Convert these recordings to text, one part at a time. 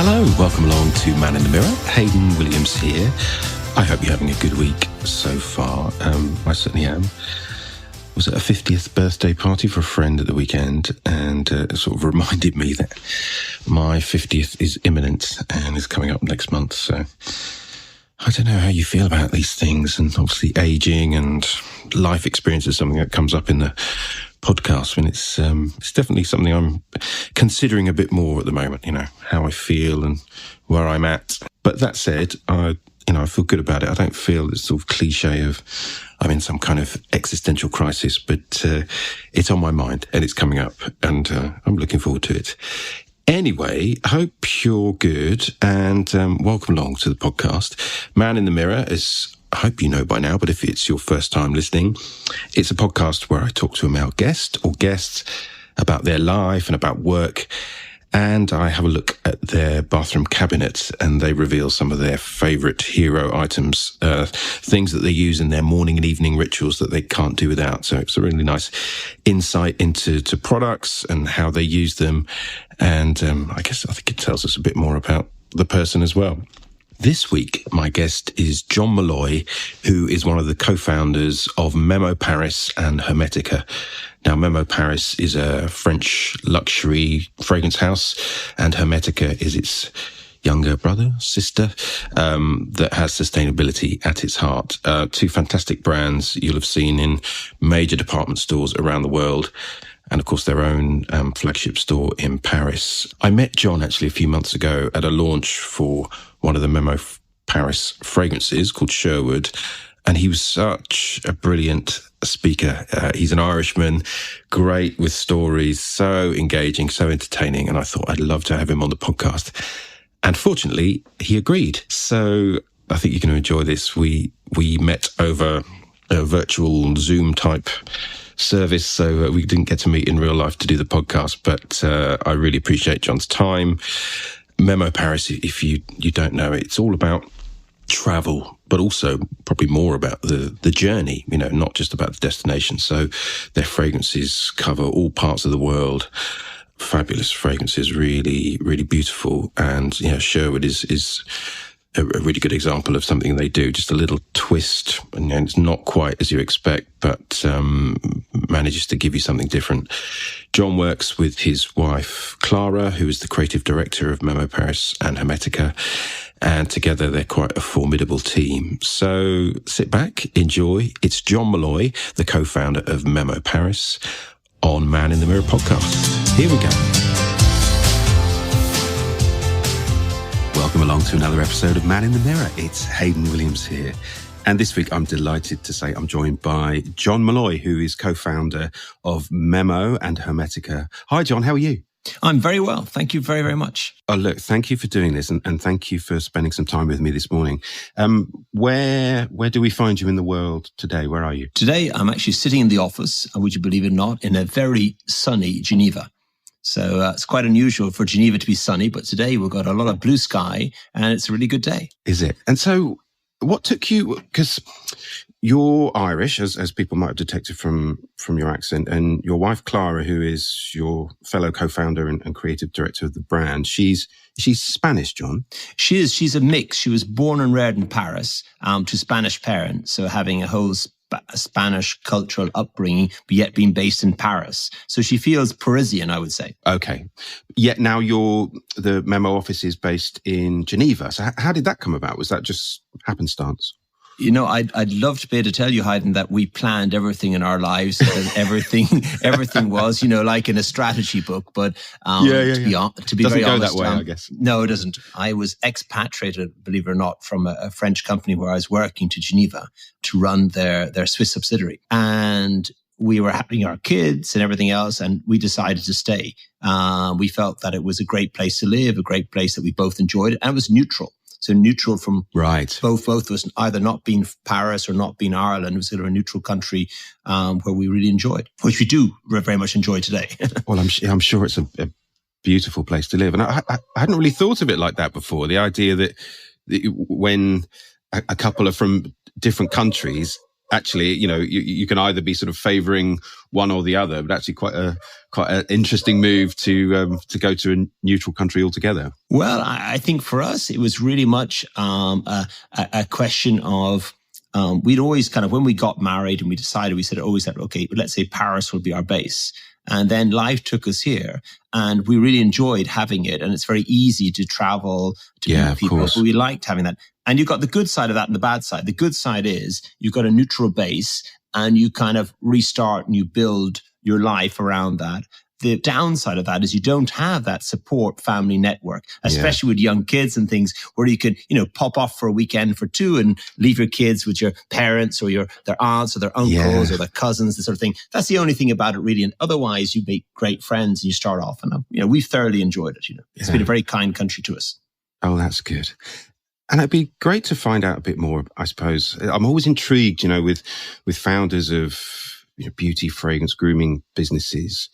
Hello, welcome along to Man in the Mirror. Hayden Williams here. I hope you're having a good week so far. I certainly am. Was at a 50th birthday party for a friend at the weekend, and it sort of reminded me that my 50th is imminent and is coming up next month. So I don't know how you feel about these things, and obviously aging and life experience is something that comes up in the podcast, and it's definitely something I'm considering a bit more at the moment, you know, how I feel and where I'm at. But that said, I feel good about it. I don't feel this sort of cliche of I'm in some kind of existential crisis, but it's on my mind and it's coming up, and I'm looking forward to it. Anyway, I hope you're good, and welcome along to the podcast. Man in the Mirror, as I hope you know by now, but if it's your first time listening, it's a podcast where I talk to a male guest or guests about their life and about work, and I have a look at their bathroom cabinet and they reveal some of their favourite hero items, things that they use in their morning and evening rituals that they can't do without. So it's a really nice insight into products and how they use them. And I think it tells us a bit more about the person as well. This week, my guest is John Molloy, who is one of the co-founders of Memo Paris and Hermetica. Now, Memo Paris is a French luxury fragrance house, and Hermetica is its younger brother, sister, that has sustainability at its heart. Two fantastic brands you'll have seen in major department stores around the world, and of course their own flagship store in Paris. I met John actually a few months ago at a launch for one of the Memo Paris fragrances called Sherwood, and he was such a brilliant speaker. He's an Irishman, great with stories, so engaging, so entertaining, and I thought I'd love to have him on the podcast. And fortunately, he agreed. So I think you're going to enjoy this. We met over a virtual Zoom type service, so we didn't get to meet in real life to do the podcast, but I really appreciate John's time. Memo Paris, if you don't know it, it's all about travel, but also probably more about the journey, you know, not just about the destination. So their fragrances cover all parts of the world. Fabulous fragrances, really, really beautiful. And, you know, Sherwood is a really good example of something they do, just a little twist, and it's not quite as you expect, but manages to give you something different. John works with his wife, Clara, who is the creative director of Memo Paris and Hermetica, and together they're quite a formidable team. So sit back, enjoy. It's John Molloy, the co-founder of Memo Paris, on Man in the Mirror podcast. Here we go. Welcome along to another episode of Man in the Mirror. It's Hayden Williams here. And this week I'm delighted to say I'm joined by John Molloy, who is co-founder of Memo and Hermetica. Hi, John. How are you? I'm very well. Thank you very, very much. Oh, look, thank you for doing this, and thank you for spending some time with me this morning. Where do we find you in the world today? Where are you? Today, I'm actually sitting in the office, would you believe it or not, in a very sunny Geneva. So it's quite unusual for Geneva to be sunny, but today we've got a lot of blue sky, and it's a really good day. Is it? And so what took you, because you're Irish, as people might have detected from your accent, and your wife, Clara, who is your fellow co-founder and creative director of the brand, she's Spanish, John? She is. She's a mix. She was born and reared in Paris to Spanish parents, so having a whole Spanish cultural upbringing, but yet being based in Paris. So she feels Parisian, I would say. Okay. Yet now the Memo office is based in Geneva. So how did that come about? Was that just happenstance? You know, I'd love to be able to tell you, Hayden, that we planned everything in our lives, that everything was, you know, like in a strategy book. But to be very honest, doesn't go that way, I guess. No, it doesn't. I was expatriated, believe it or not, from a French company where I was working to Geneva to run their Swiss subsidiary, and we were having our kids and everything else, and we decided to stay. We felt that it was a great place to live, a great place that we both enjoyed, and it was neutral. So neutral from both of us, either not being Paris or not being Ireland. It was sort of a neutral country where we really enjoyed, which we do very much enjoy today. Well, I'm sure it's a beautiful place to live. And I hadn't really thought of it like that before. The idea that when a couple are from different countries, actually, you can either be sort of favouring one or the other, but actually quite an interesting move to go to a neutral country altogether. Well, I think for us, it was really much a question of, we'd always kind of, when we got married and we always said, okay, let's say Paris will be our base. And then life took us here and we really enjoyed having it. And it's very easy to travel to meet people. But we liked having that. And you've got the good side of that and the bad side. The good side is you've got a neutral base and you kind of restart and you build your life around that. The downside of that is you don't have that support family network, especially with young kids and things where you could, pop off for a weekend for two and leave your kids with your parents or their aunts or their uncles or their cousins, this sort of thing. That's the only thing about it really. And otherwise you make great friends and you start off and, we've thoroughly enjoyed it. It's been a very kind country to us. Oh, that's good. And it'd be great to find out a bit more, I suppose. I'm always intrigued, with founders of beauty, fragrance, grooming businesses.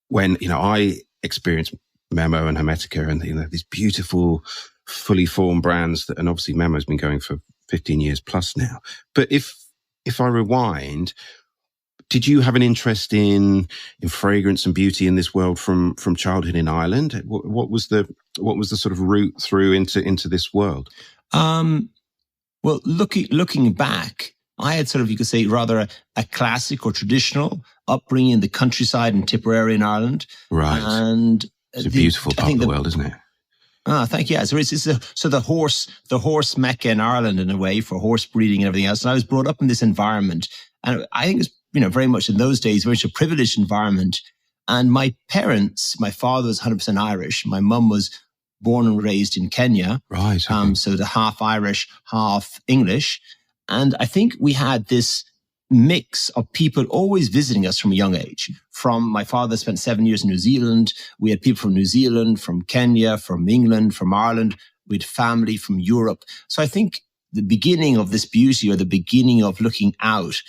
When, I experienced Memo and Hermetica and, these beautiful, fully formed brands and obviously Memo's been going for 15 years plus now. But if I rewind, did you have an interest in fragrance and beauty in this world from childhood in Ireland? What was the sort of route through into this world? Well, looking back, I had sort of, you could say, rather a classic or traditional upbringing in the countryside in Tipperary in Ireland. Right. And it's a beautiful part of the world, isn't it? Thank you. Yeah. So it's the horse mecca in Ireland in a way for horse breeding and everything else. And I was brought up in this environment. And I think it's, very much in those days, very much a privileged environment. And my parents, my father was 100% Irish. My mum was born and raised in Kenya. Right. Okay. So the half Irish, half English. And I think we had this mix of people always visiting us from a young age. From my father spent 7 years in New Zealand. We had people from New Zealand, from Kenya, from England, from Ireland. We had family from Europe. So I think the beginning of this beauty or the beginning of looking out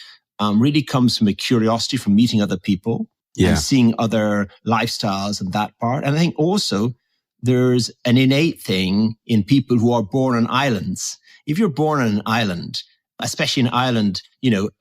really comes from a curiosity from meeting other people and seeing other lifestyles and that part. And I think also there's an innate thing in people who are born on islands. If you're born on an island, especially in Ireland,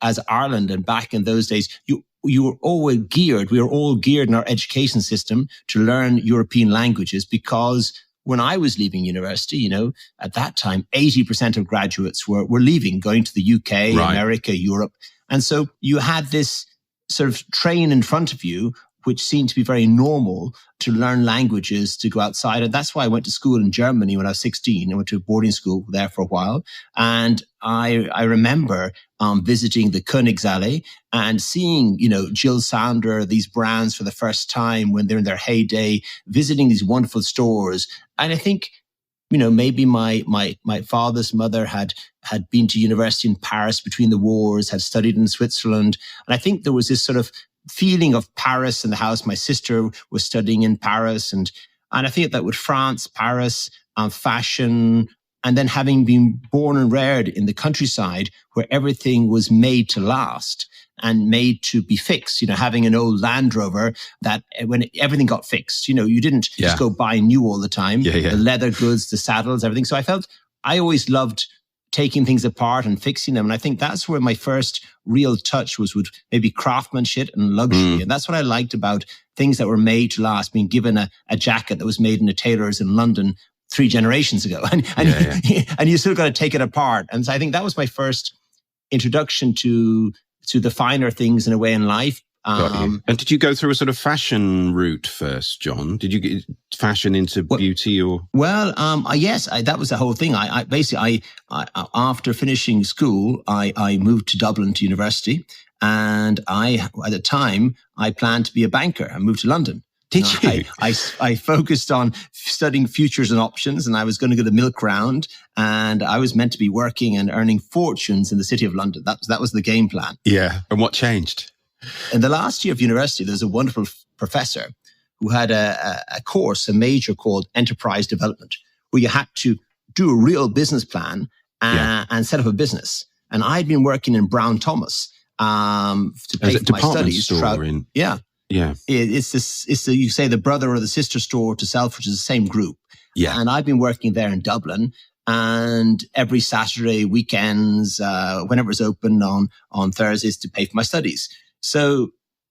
as Ireland and back in those days, you were always geared. We were all geared in our education system to learn European languages because when I was leaving university, at that time, 80% of graduates were leaving, going to the UK, America, Europe. And so you had this sort of train in front of you, which seemed to be very normal to learn languages, to go outside. And that's why I went to school in Germany when I was 16. I went to a boarding school there for a while. And I remember visiting the Königsallee and seeing, Jill Sander, these brands for the first time when they're in their heyday, visiting these wonderful stores. And I think, maybe my father's mother had been to university in Paris between the wars, had studied in Switzerland. And I think there was this sort of feeling of Paris in the house. My sister was studying in Paris. And I think that with France, Paris, fashion, and then having been born and reared in the countryside where everything was made to last and made to be fixed, having an old Land Rover that when everything got fixed, you didn't just go buy new all the time, the leather goods, the saddles, everything. So I always loved taking things apart and fixing them. And I think that's where my first real touch was with maybe craftsmanship and luxury. And that's what I liked about things that were made to last, being given a jacket that was made in a tailor's in London 3 generations ago. And you still got to take it apart. And so I think that was my first introduction to the finer things in a way in life. And did you go through a sort of fashion route first, John? Did you get fashion into beauty or? Well, yes, that was the whole thing. I basically, after finishing school, I moved to Dublin to university. And at the time, I planned to be a banker. I moved to London. Did you? I focused on studying futures and options, and I was going to go the milk round, and I was meant to be working and earning fortunes in the city of London. That was the game plan. Yeah. And what changed? In the last year of university, there's a wonderful professor who had a course, a major called Enterprise Development, where you had to do a real business plan and set up a business. And I'd been working in Brown Thomas to pay for my studies. Yeah. It's you say the brother or the sister store to Self, which is the same group. Yeah. And I've been working there in Dublin. and every Saturday, weekends, whenever it's open on Thursdays to pay for my studies. So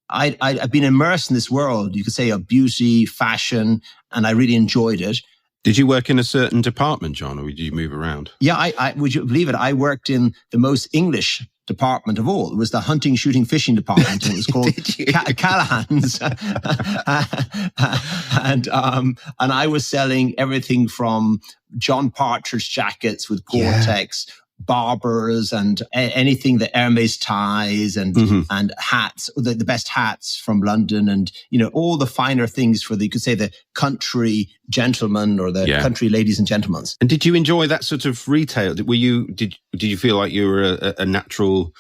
I've been immersed in this world, you could say, of beauty, fashion, and I really enjoyed it. Did you work in a certain department, John, or did you move around? Yeah, I would you believe it? I worked in the most English department of all. It was the hunting, shooting, fishing department. And it was called Callahan's. And I was selling everything from John Partridge jackets with Gore-Tex, Barbers, and anything that Hermes ties and hats, the best hats from London, and all the finer things for you could say the country gentlemen or the country ladies and gentlemen. And did you enjoy that sort of retail? Did you feel like you were a natural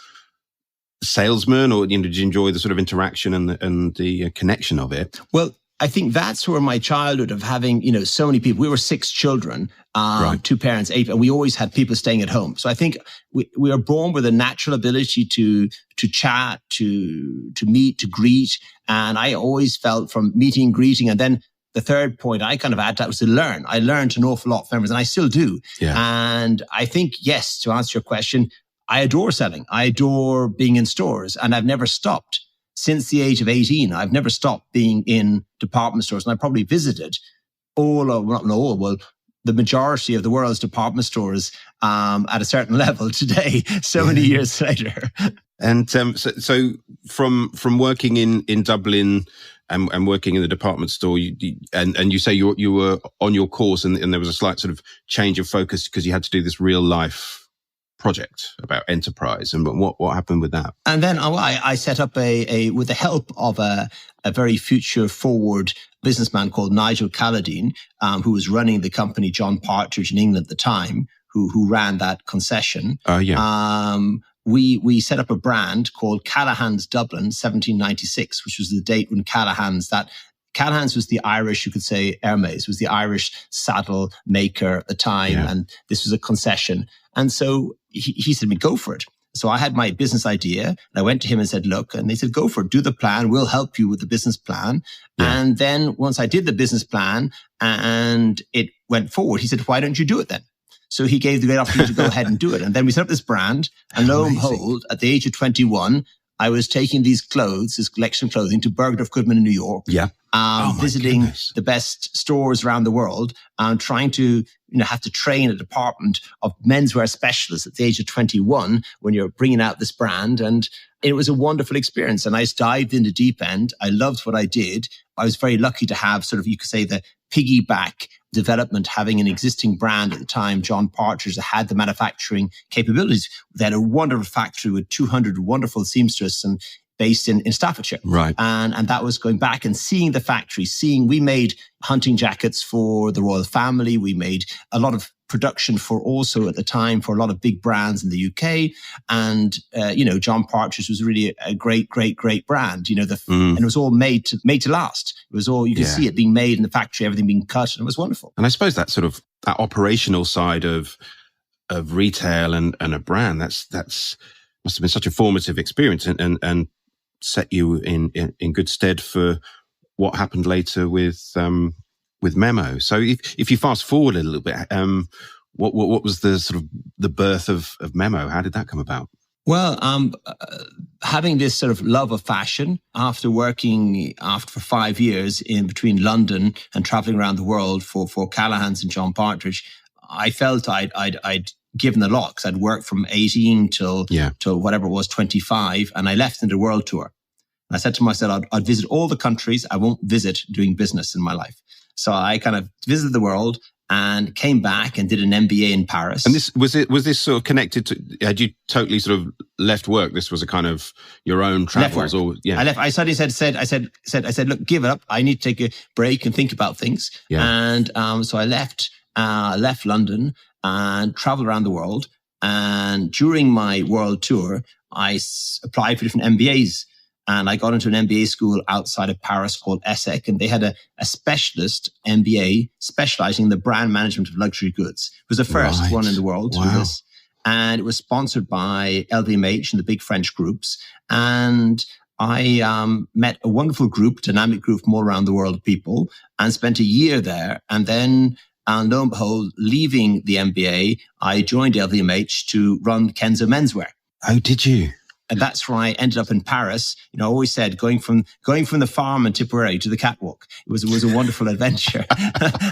salesman, or did you enjoy the sort of interaction and the connection of it? Well, I think that's where my childhood of having, so many people, we were 6 children, 2 parents, 8, and we always had people staying at home. So I think we are born with a natural ability to chat, to meet, to greet. And I always felt from meeting, greeting, and then the third point I kind of add to that was to learn. I learned an awful lot from members, and I still do. Yeah. And I think, yes, to answer your question, I adore selling. I adore being in stores, and I've never stopped. Since the age of 18, I've never stopped being in department stores, and I probably visited the majority of the world's department stores at a certain level today, so many years later. And so from working in Dublin and working in the department store, and you say you were on your course, and there was a slight sort of change of focus because you had to do this real life project about enterprise, and what happened with that? And then I set up with the help of a very future forward businessman called Nigel Calladine, who was running the company John Partridge in England at the time, who ran that concession. We set up a brand called Callahan's Dublin 1796, which was the date when Callahan's was the Irish, you could say Hermes, was the Irish saddle maker at the time. Yeah. And this was a concession. And so he said to me, go for it. So I had my business idea, and I went to him and said, look, and they said, go for it, do the plan. We'll help you with the business plan. Yeah. And then once I did the business plan and it went forward, he said, why don't you do it then? So he gave the great opportunity to go ahead and do it. And then we set up this brand, and lo and behold, at the age of 21, I was taking this collection of clothing to Bergdorf Goodman in New York. Yeah. Visiting the best stores around the world, trying to, have to train a department of menswear specialists at the age of 21 when you're bringing out this brand. And it was a wonderful experience. And I just dived in the deep end. I loved what I did. I was very lucky to have sort of, you could say, the piggyback development, having an existing brand at the time, John Partridge, that had the manufacturing capabilities. They had a wonderful factory with 200 wonderful seamstresses and based in Staffordshire. Right. And that was going back and seeing the factory, we made hunting jackets for the royal family. We made a lot of production for also at the time for a lot of big brands in the UK. And, John Partridge was really a great, great, great brand, and it was all made to last. It was all, you can see it being made in the factory, everything being cut, and it was wonderful. And I suppose that sort of, that operational side of retail and a brand, that's must have been such a formative experience and set you in good stead for what happened later with Memo. So if you fast forward a little bit, what was the sort of the birth of Memo? How did that come about? Well, having this sort of love of fashion after working for 5 years in between London and traveling around the world for Callahan's and John Partridge, I felt I'd given a lot because I'd worked from 18 till whatever it was, 25, and I left in the world tour. And I said to myself, I'd visit all the countries. I won't visit doing business in my life. So I kind of visited the world and came back and did an MBA in Paris. And this was this sort of connected to? Had you totally sort of left work? This was a kind of your own travels, or I left. I suddenly said, look, give it up. I need to take a break and think about things. Yeah. And so I left London and traveled around the world. And during my world tour, I applied for different MBAs. And I got into an MBA school outside of Paris called ESSEC, and they had a specialist MBA specializing in the brand management of luxury goods. It was the first one in the world to do this. And it was sponsored by LVMH and the big French groups. And I met a wonderful group, dynamic group from all around the world of people, and spent a year there. And then And lo and behold, leaving the MBA, I joined LVMH to run Kenzo Menswear. Oh, did you? And that's where I ended up in Paris. I always said going from the farm in Tipperary to the catwalk. It was a wonderful adventure.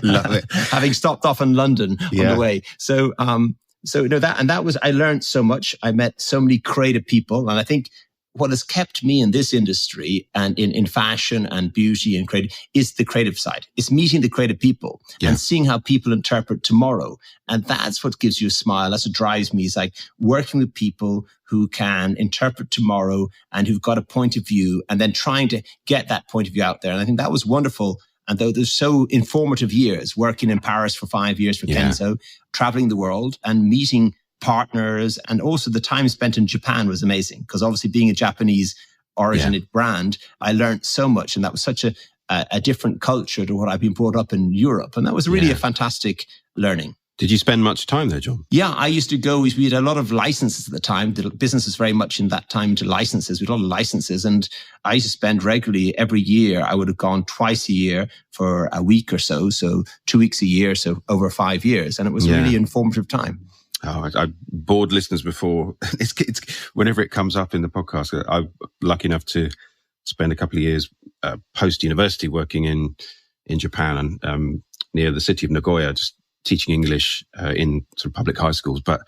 Love it. Having stopped off in London on the way. So I learned so much. I met so many creative people. And I think what has kept me in this industry and in fashion and beauty and creative is the creative side. It's meeting the creative people and seeing how people interpret tomorrow. And that's what gives you a smile. That's what drives me. It's like working with people who can interpret tomorrow and who've got a point of view and then trying to get that point of view out there. And I think that was wonderful. And though there's so informative years, working in Paris for 5 years for Kenzo, traveling the world and meeting partners, and also the time spent in Japan was amazing because obviously being a Japanese originated brand, I learned so much, and that was such a different culture to what I've been brought up in Europe, and that was really a fantastic learning. Did you spend much time there, John? Yeah, I used to go. We had a lot of licenses at the time. The business was very much in that time to licenses. We had a lot of licenses, and I used to spend regularly every year. I would have gone twice a year for a week or so 2 weeks a year, so over 5 years, and it was really informative time. Oh, I bored listeners before. It's whenever it comes up in the podcast. I'm lucky enough to spend a couple of years post-university working in Japan and near the city of Nagoya, just teaching English in sort of public high schools. But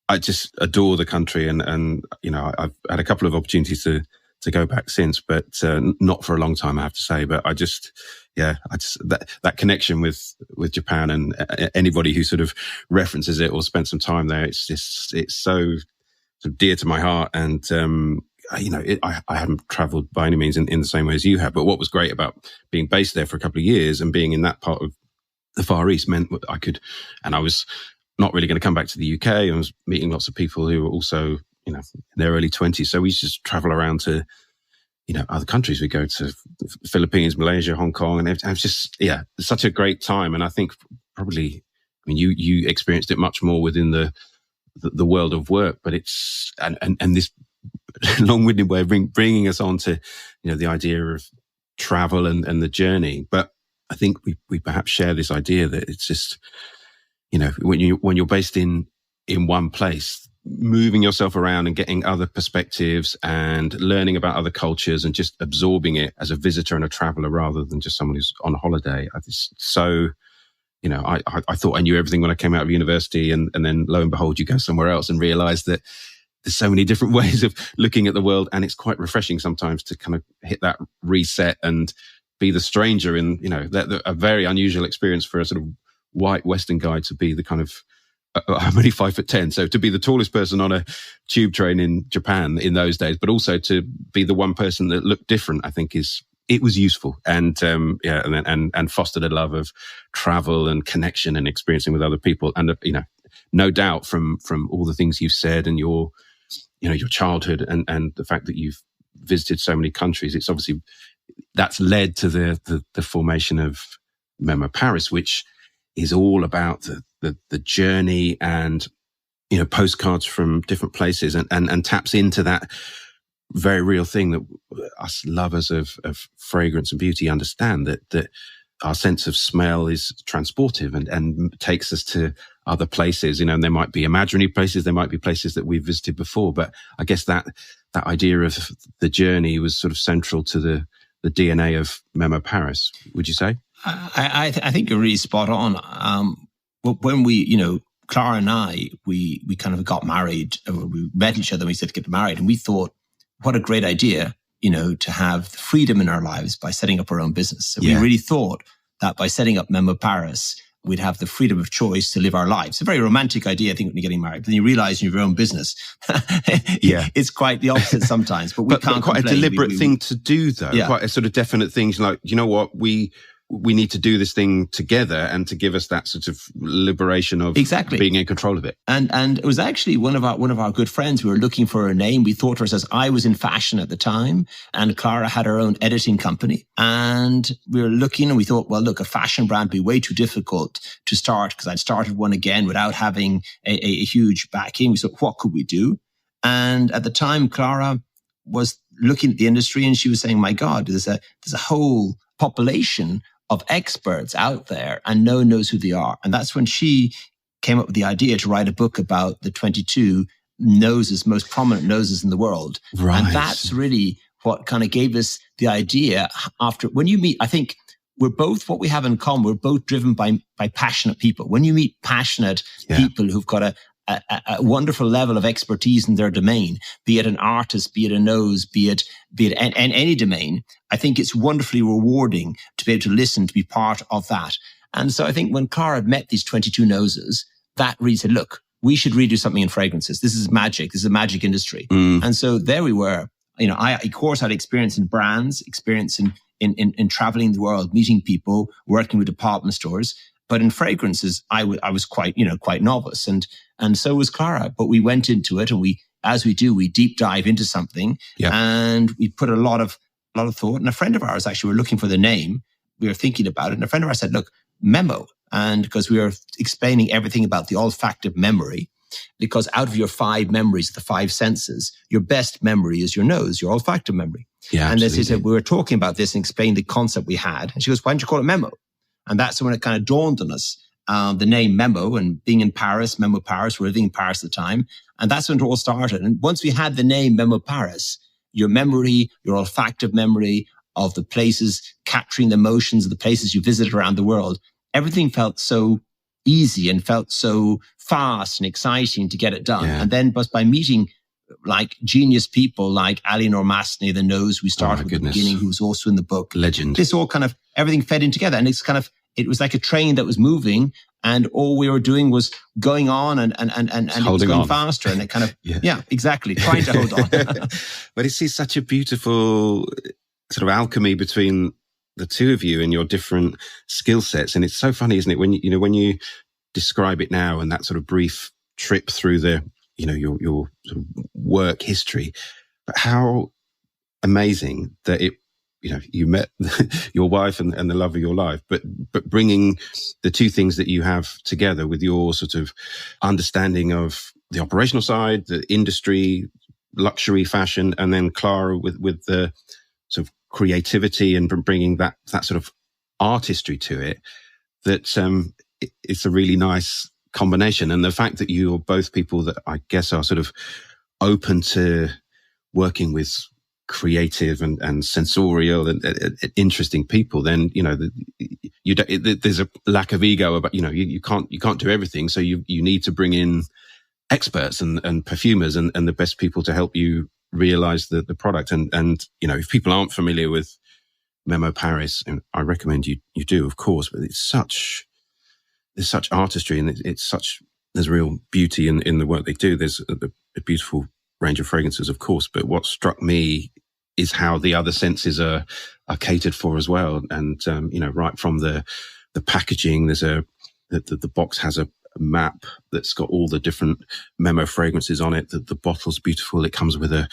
I just adore the country, and I've had a couple of opportunities to go back since, but not for a long time, I have to say. But I just that connection with Japan, and anybody who sort of references it or spent some time there, it's so sort of dear to my heart. And I haven't travelled by any means in the same way as you have. But what was great about being based there for a couple of years and being in that part of the Far East meant I could, and I was not really going to come back to the UK. I was meeting lots of people who were also, in their early 20s. So we just travel around to, other countries. We go to the Philippines, Malaysia, Hong Kong, and it was just, such a great time. And I think probably, you experienced it much more within the world of work, but it's, and this long-winded way of bringing us on to, the idea of travel and the journey. But I think we perhaps share this idea that it's just, when you're based in one place, moving yourself around and getting other perspectives and learning about other cultures and just absorbing it as a visitor and a traveler rather than just someone who's on holiday. I thought I knew everything when I came out of university, and then lo and behold, you go somewhere else and realize that there's so many different ways of looking at the world. And it's quite refreshing sometimes to kind of hit that reset and be the stranger in, a very unusual experience for a sort of white Western guy to be the kind of, I'm only 5'10", so to be the tallest person on a tube train in Japan in those days, but also to be the one person that looked different, I think it was useful, and and fostered a love of travel and connection and experiencing with other people, and no doubt from all the things you've said and your childhood and the fact that you've visited so many countries, it's obviously that's led to the formation of Memo Paris, which is all about the journey and, postcards from different places and taps into that very real thing that us lovers of fragrance and beauty understand, that our sense of smell is transportive and takes us to other places, and there might be imaginary places, there might be places that we've visited before, but I guess that idea of the journey was sort of central to the DNA of Memo Paris, would you say? I think you're really spot on. When we, Clara and I, we kind of got married, we met each other and we said to get married, and we thought, what a great idea, to have the freedom in our lives by setting up our own business. So we really thought that by setting up Memo Paris, we'd have the freedom of choice to live our lives. It's a very romantic idea, I think, when you're getting married. But then you realize in your own business, it's quite the opposite sometimes. But we can't quite complain. A deliberate thing to do, though. Yeah. Quite a sort of definite thing. Like, you know what, we need to do this thing together, and to give us that sort of liberation of being in control of it. And it was actually one of our good friends. We were looking for a name. We thought to ourselves, I was in fashion at the time, and Clara had her own editing company. And we were looking, and we thought, well, look, a fashion brand would be way too difficult to start, because I'd started one again without having a huge backing. We thought, what could we do? And at the time, Clara was looking at the industry, and she was saying, my God, there's a whole population of experts out there and no one knows who they are. And that's when she came up with the idea to write a book about the 22 noses, most prominent noses in the world. Right. And that's really what kind of gave us the idea after, when you meet, I think we're both, what we have in common, we're both driven by passionate people. When you meet passionate people who've got a wonderful level of expertise in their domain, be it an artist, be it a nose, be it in any domain, I think it's wonderfully rewarding to be able to listen, to be part of that. And so I think when Clara had met these 22 noses, that really said, look, we should really do something in fragrances. This is magic. This is a magic industry. And so there we were. I, of course, had experience in brands, experience in traveling the world, meeting people, working with department stores. But in fragrances, I was quite novice. And so was Clara. But we went into it, and we deep dive into something, and we put a lot of thought. And a friend of ours, actually, we were looking for the name. We were thinking about it. And a friend of ours said, look, Memo. And because we were explaining everything about the olfactive memory, because out of your 5 memories, the 5 senses, your best memory is your nose, your olfactive memory. Yeah, and they said, we were talking about this and explaining the concept we had. And she goes, why don't you call it Memo? And that's when it kind of dawned on us, the name Memo, and being in Paris, Memo Paris, we were living in Paris at the time. And that's when it all started. And once we had the name Memo Paris, your memory, your olfactive memory of the places, capturing the emotions of the places you visited around the world, everything felt so easy and felt so fast and exciting to get it done. Yeah. And then by meeting like genius people like Leonor, the nose we started with at the beginning, who was also in the book. Legend. This all kind of, everything fed in together. And it was like a train that was moving, and all we were doing was going on and it was going faster. And it kind of, exactly, trying to hold on. But it's such a beautiful sort of alchemy between the two of you and your different skill sets. And it's so funny, isn't it? When you describe it now, and that sort of brief trip through the, your sort of work history, but how amazing that you met your wife and the love of your life, but bringing the two things that you have together with your sort of understanding of the operational side, the industry, luxury fashion, and then Clara with the sort of creativity and bringing that sort of artistry to it, that it's a really nice combination. And the fact that you're both people that I guess are sort of open to working with creative and sensorial and interesting people, then there's a lack of ego about you can't do everything, so you need to bring in experts and perfumers and the best people to help you realize the product. And if people aren't familiar with Memo Paris, and I recommend you do, of course, but there's such artistry, and there's real beauty in the work they do. There's a beautiful range of fragrances, of course, but what struck me is how the other senses are catered for as well. And right from the packaging, there's the box has a map that's got all the different Memo fragrances on it. The bottle's beautiful. It comes with a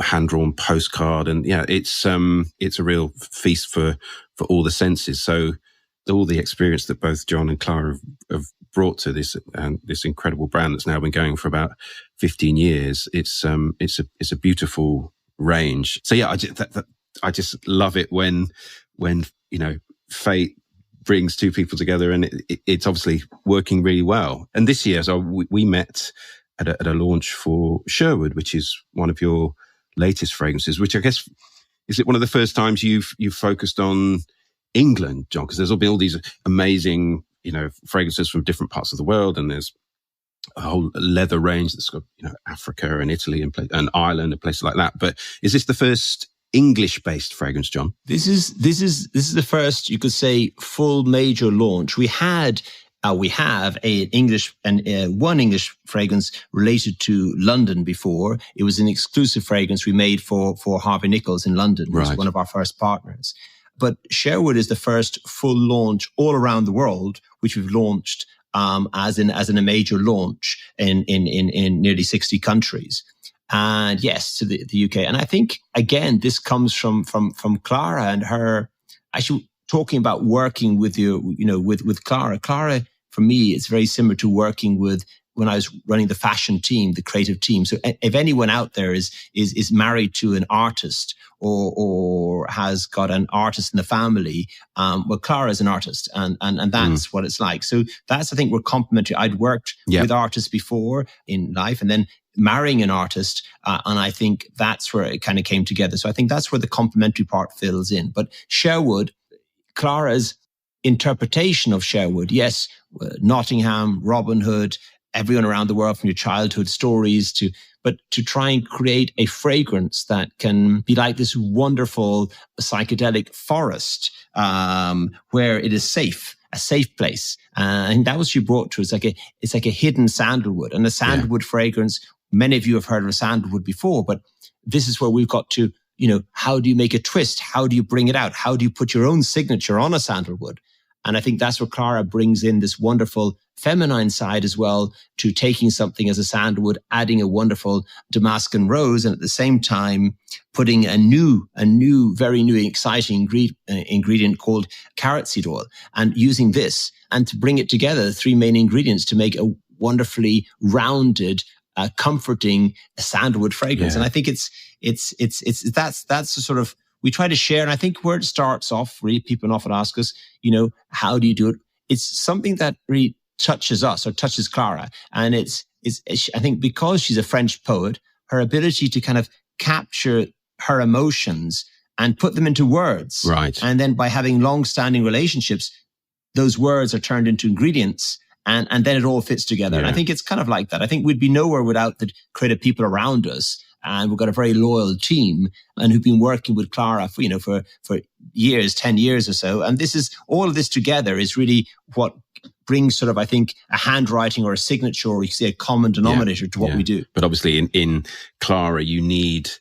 hand-drawn postcard, and it's a real feast for all the senses. So all the experience that both John and Clara have brought to this incredible brand that's now been going for about 15 years, it's a beautiful range. So I just love it when fate brings two people together, and it's obviously working really well. And this year, so we met at a launch for Sherwood, which is one of your latest fragrances, which I guess, is it one of the first times you've focused on England, John? Because there's been all these amazing, fragrances from different parts of the world, and there's a whole leather range that's got, Africa and Italy and Ireland and places like that. But is this the first English-based fragrance, John? This is the first, you could say, full major launch. We have an English and one English fragrance related to London before. It was an exclusive fragrance we made for Harvey Nichols in London, who was one of our first partners. But Sherwood is the first full launch all around the world, which we've launched as in a major launch in nearly 60 countries. And yes, to the UK. And I think, again, this comes from Clara and her actually talking about working with with Clara. Clara, for me, it's very similar to working with when I was running the fashion team, the creative team. So if anyone out there is married to an artist or has got an artist in the family, well, Clara is an artist, and that's what it's like. So that's, I think, we're complementary. I'd worked with artists before in life, and then marrying an artist, and I think that's where it kind of came together. So I think that's where the complementary part fills in. But Sherwood, Clara's interpretation of Sherwood, yes, Nottingham, Robin Hood, everyone around the world, from your childhood stories but to try and create a fragrance that can be like this wonderful psychedelic forest, where it is safe, a safe place. And that was what you brought to us. It's like a hidden sandalwood, and a sandalwood fragrance. Many of you have heard of sandalwood before, but this is where we've got to, how do you make a twist? How do you bring it out? How do you put your own signature on a sandalwood? And I think that's where Clara brings in this wonderful feminine side as well, to taking something as a sandalwood, adding a wonderful Damascus rose, and at the same time putting a new, very new, exciting ingredient called carrot seed oil, and using this and to bring it together, the three main ingredients, to make a wonderfully rounded, comforting sandalwood fragrance. And I think that's the sort of, we try to share. And I think where it starts off, really, people often ask us, how do you do it? It's something that really touches us, or touches Clara. And it's I think because she's a French poet, her ability to kind of capture her emotions and put them into words. Right. And then by having long-standing relationships, those words are turned into ingredients. And then it all fits together. Yeah. And I think it's kind of like that. I think we'd be nowhere without the creative people around us. And we've got a very loyal team, and who've been working with Clara for years, 10 years or so. And all of this together is really what brings sort of, I think, a handwriting or a signature, or you say a common denominator to what we do. But obviously in Clara, you need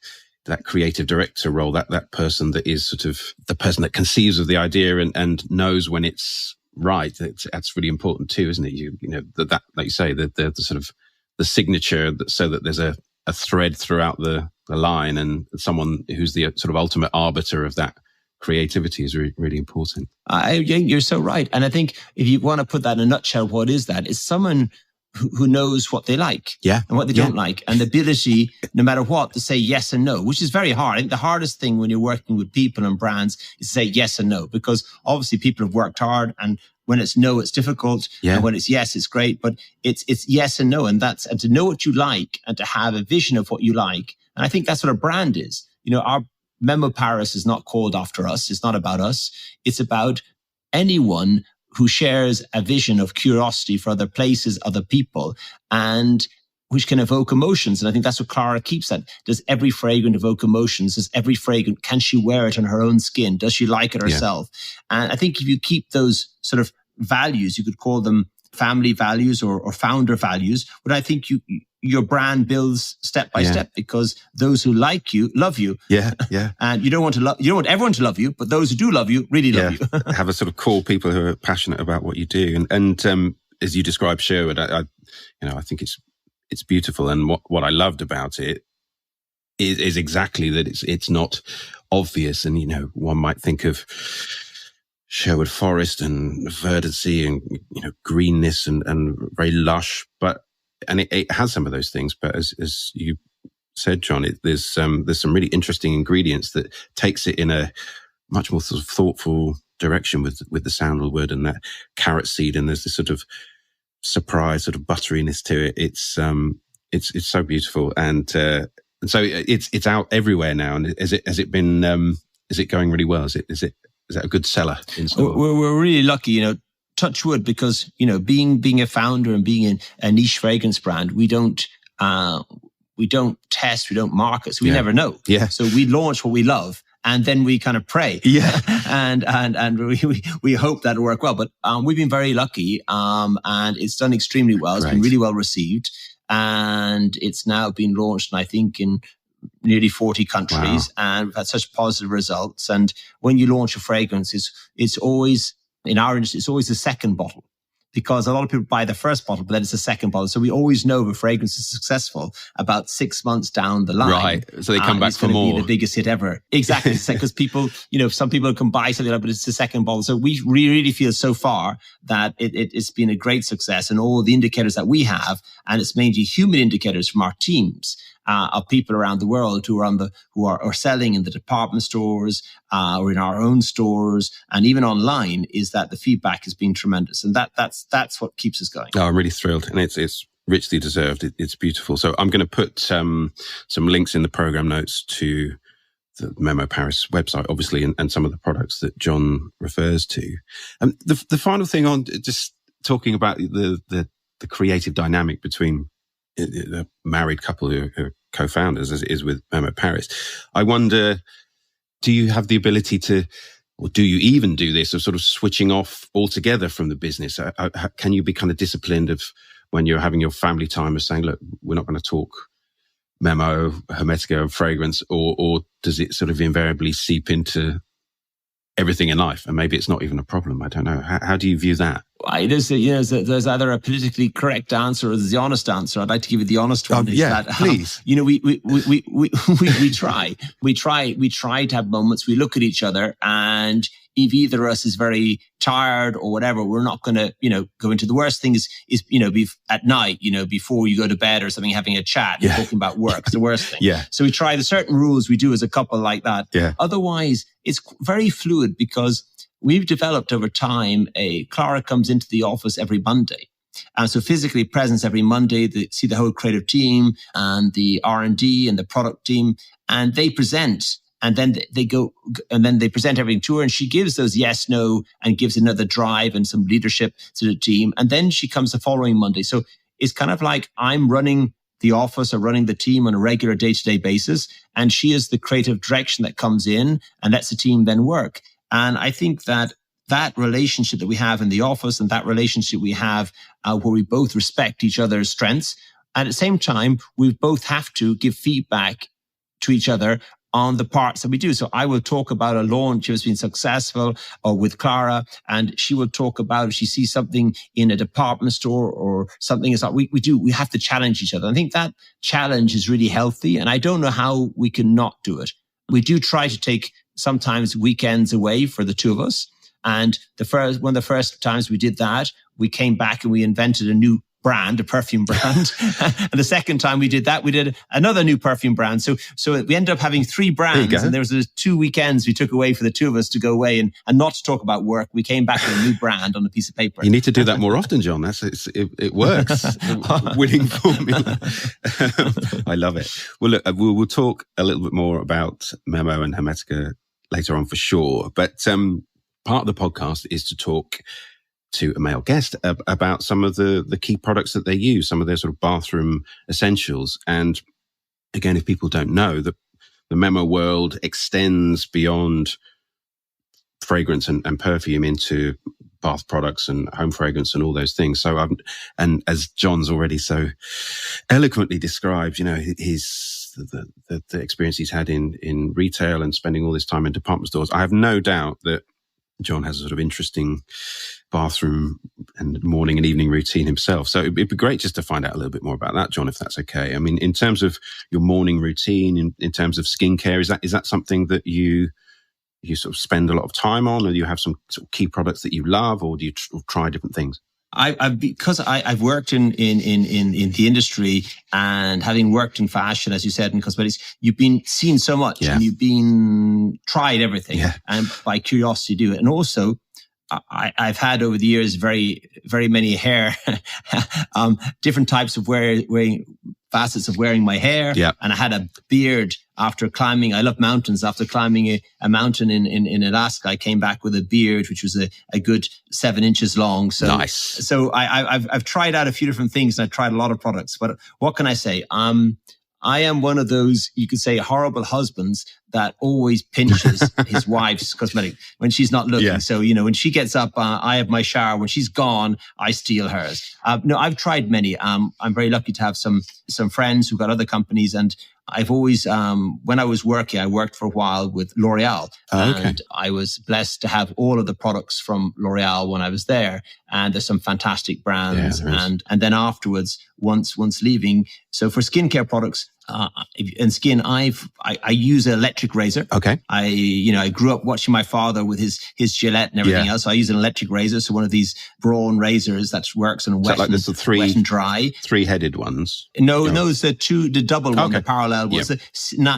that creative director role, that person that is sort of the person that conceives of the idea and knows when it's right. That's really important too, isn't it? That like you say, the sort of the signature, so that there's a thread throughout the line, and someone who's the sort of ultimate arbiter of that creativity is really, really important. You're so right. And I think if you want to put that in a nutshell, what is that? It's someone who knows what they like and what they don't like, and the ability, no matter what, to say yes and no, which is very hard. I think the hardest thing when you're working with people and brands is to say yes and no, because obviously people have worked hard, and when it's no, it's difficult. And when it's yes, it's great. But it's yes and no. And to know what you like, and to have a vision of what you like. And I think that's what a brand is. Our Memo Paris is not called after us. It's not about us. It's about anyone who shares a vision of curiosity for other places, other people, and which can evoke emotions. And I think that's what Clara keeps at. Does every fragrance evoke emotions? Does every fragrance, can she wear it on her own skin? Does she like it herself? And I think if you keep those sort of values, you could call them family values or founder values, but I think your brand builds step by step, because those who like you love you. Yeah. And you don't want everyone to love you, but those who do love you really love you. Have a sort of core people who are passionate about what you do. And as you describe Sherwood, I think it's beautiful. And what I loved about it is exactly that it's not obvious. And, one might think of Sherwood Forest and verdancy and, greenness and very lush, and it has some of those things. But as you said, John, there's some really interesting ingredients that takes it in a much more sort of thoughtful direction with the sandalwood and that carrot seed. And there's this sort of surprise, sort of butteriness to it. It's so beautiful. And so it's out everywhere now. And is it going really well? Is that a good seller in store? We're really lucky, touch wood, because, being a founder and being a niche fragrance brand, we don't test, we don't market, so we never know. Yeah. So we launch what we love, and then we kind of pray. Yeah. and we hope that'll work well. But we've been very lucky, and it's done extremely well. It's been really well received, and it's now been launched, I think, in nearly 40 countries. Wow. And we've had such positive results. And when you launch a fragrance, it's always, in our industry, it's always the second bottle, because a lot of people buy the first bottle, but then it's the second bottle. So we always know if a fragrance is successful about 6 months down the line. Right. So they come back for more. Be the biggest hit ever. Exactly. Because people, some people can buy something, but it's the second bottle. So we really feel so far that it's been a great success, and all the indicators that we have, and it's mainly human indicators from our teams, of people around the world who are selling in the department stores, or in our own stores, and even online, is that the feedback has been tremendous, and that's what keeps us going. Oh, I'm really thrilled, and it's richly deserved. It's beautiful. So I'm going to put some links in the program notes to the Memo Paris website, obviously, and some of the products that John refers to. The final thing on just talking about the creative dynamic between the married couple who are co-founders, as it is with Memo Paris. I wonder, do you have the ability to, or do you even do this, of sort of switching off altogether from the business? Can you be kind of disciplined of when you're having your family time of saying, look, we're not going to talk Memo, Hermetica, fragrance, or does it sort of invariably seep into everything in life, and maybe it's not even a problem? I don't know. How do you view that? There's either a politically correct answer or there's the honest answer. I'd like to give you the honest one. Please. We try to have moments. We look at each other, and if either of us is very tired or whatever, we're not going to, go into the worst thing is be at night, before you go to bed or something, having a chat and talking about work. It's the worst thing. Yeah. So we try the certain rules we do as a couple like that. Yeah. Otherwise, it's very fluid because we've developed over time Clara comes into the office every Monday. And so physically presence every Monday, they see the whole creative team and the R&D and the product team, and they present. And then they present everything to her, and she gives those yes, no, and gives another drive and some leadership to the team. And then she comes the following Monday. So it's kind of like I'm running the office or running the team on a regular day-to-day basis, and she is the creative direction that comes in and lets the team then work. And I think that relationship that we have in the office, and that relationship we have where we both respect each other's strengths, and at the same time, we both have to give feedback to each other on the parts that we do. So I will talk about a launch that's been successful or with Clara, and she will talk about if she sees something in a department store or something is not. We have to challenge each other. I think that challenge is really healthy, and I don't know how we can not do it. We do try to take sometimes weekends away for the two of us. And one of the first times we did that, we came back and we invented a new brand, a perfume brand. And the second time we did that, we did another new perfume brand. So we ended up having 3 brands, and there was 2 weekends we took away for the two of us to go away and not to talk about work. We came back with a new brand on a piece of paper. You need to do that more often, John. It works. Winning formula. I love it. Well, look, we'll talk a little bit more about Memo and Hermetica later on for sure. But part of the podcast is to talk to a male guest about some of the key products that they use, some of their sort of bathroom essentials. And again, if people don't know, the Memo world extends beyond fragrance and perfume into bath products and home fragrance and all those things. So, and as John's already so eloquently described, the experience he's had in retail and spending all this time in department stores, I have no doubt that John has a sort of interesting bathroom and morning and evening routine himself. So it'd be great just to find out a little bit more about that, John, if that's okay. I mean, in terms of your morning routine, in terms of skincare, is that something that you sort of spend a lot of time on, or do you have some sort of key products that you love, or do you try different things? Because I've worked in the industry, and having worked in fashion, as you said, in cosmetics, you've been seen so much, and you've been tried everything, and by curiosity do it. And also, I've had over the years very, very many hair, different types of wearing facets of wearing my hair. Yeah. And I had a beard after climbing. I love mountains. After climbing a mountain in Alaska, I came back with a beard, which was a good 7 inches long. So nice. So I've tried out a few different things, and I've tried a lot of products. But what can I say? I am one of those, you could say, horrible husbands that always pinches his wife's cosmetic when she's not looking. Yeah. So, when she gets up, I have my shower. When she's gone, I steal hers. No, I've tried many. I'm very lucky to have some friends who've got other companies, and I've always, when I was working, I worked for a while with L'Oreal. And I was blessed to have all of the products from L'Oreal when I was there. And there's some fantastic brands. And then afterwards, once leaving, so for skincare products, and skin, I use an electric razor. Okay. I grew up watching my father with his Gillette and everything else. So I use an electric razor. So one of these brawn razors that works on wet, wet and dry. 3-headed ones? No, it's the double one, the parallel was the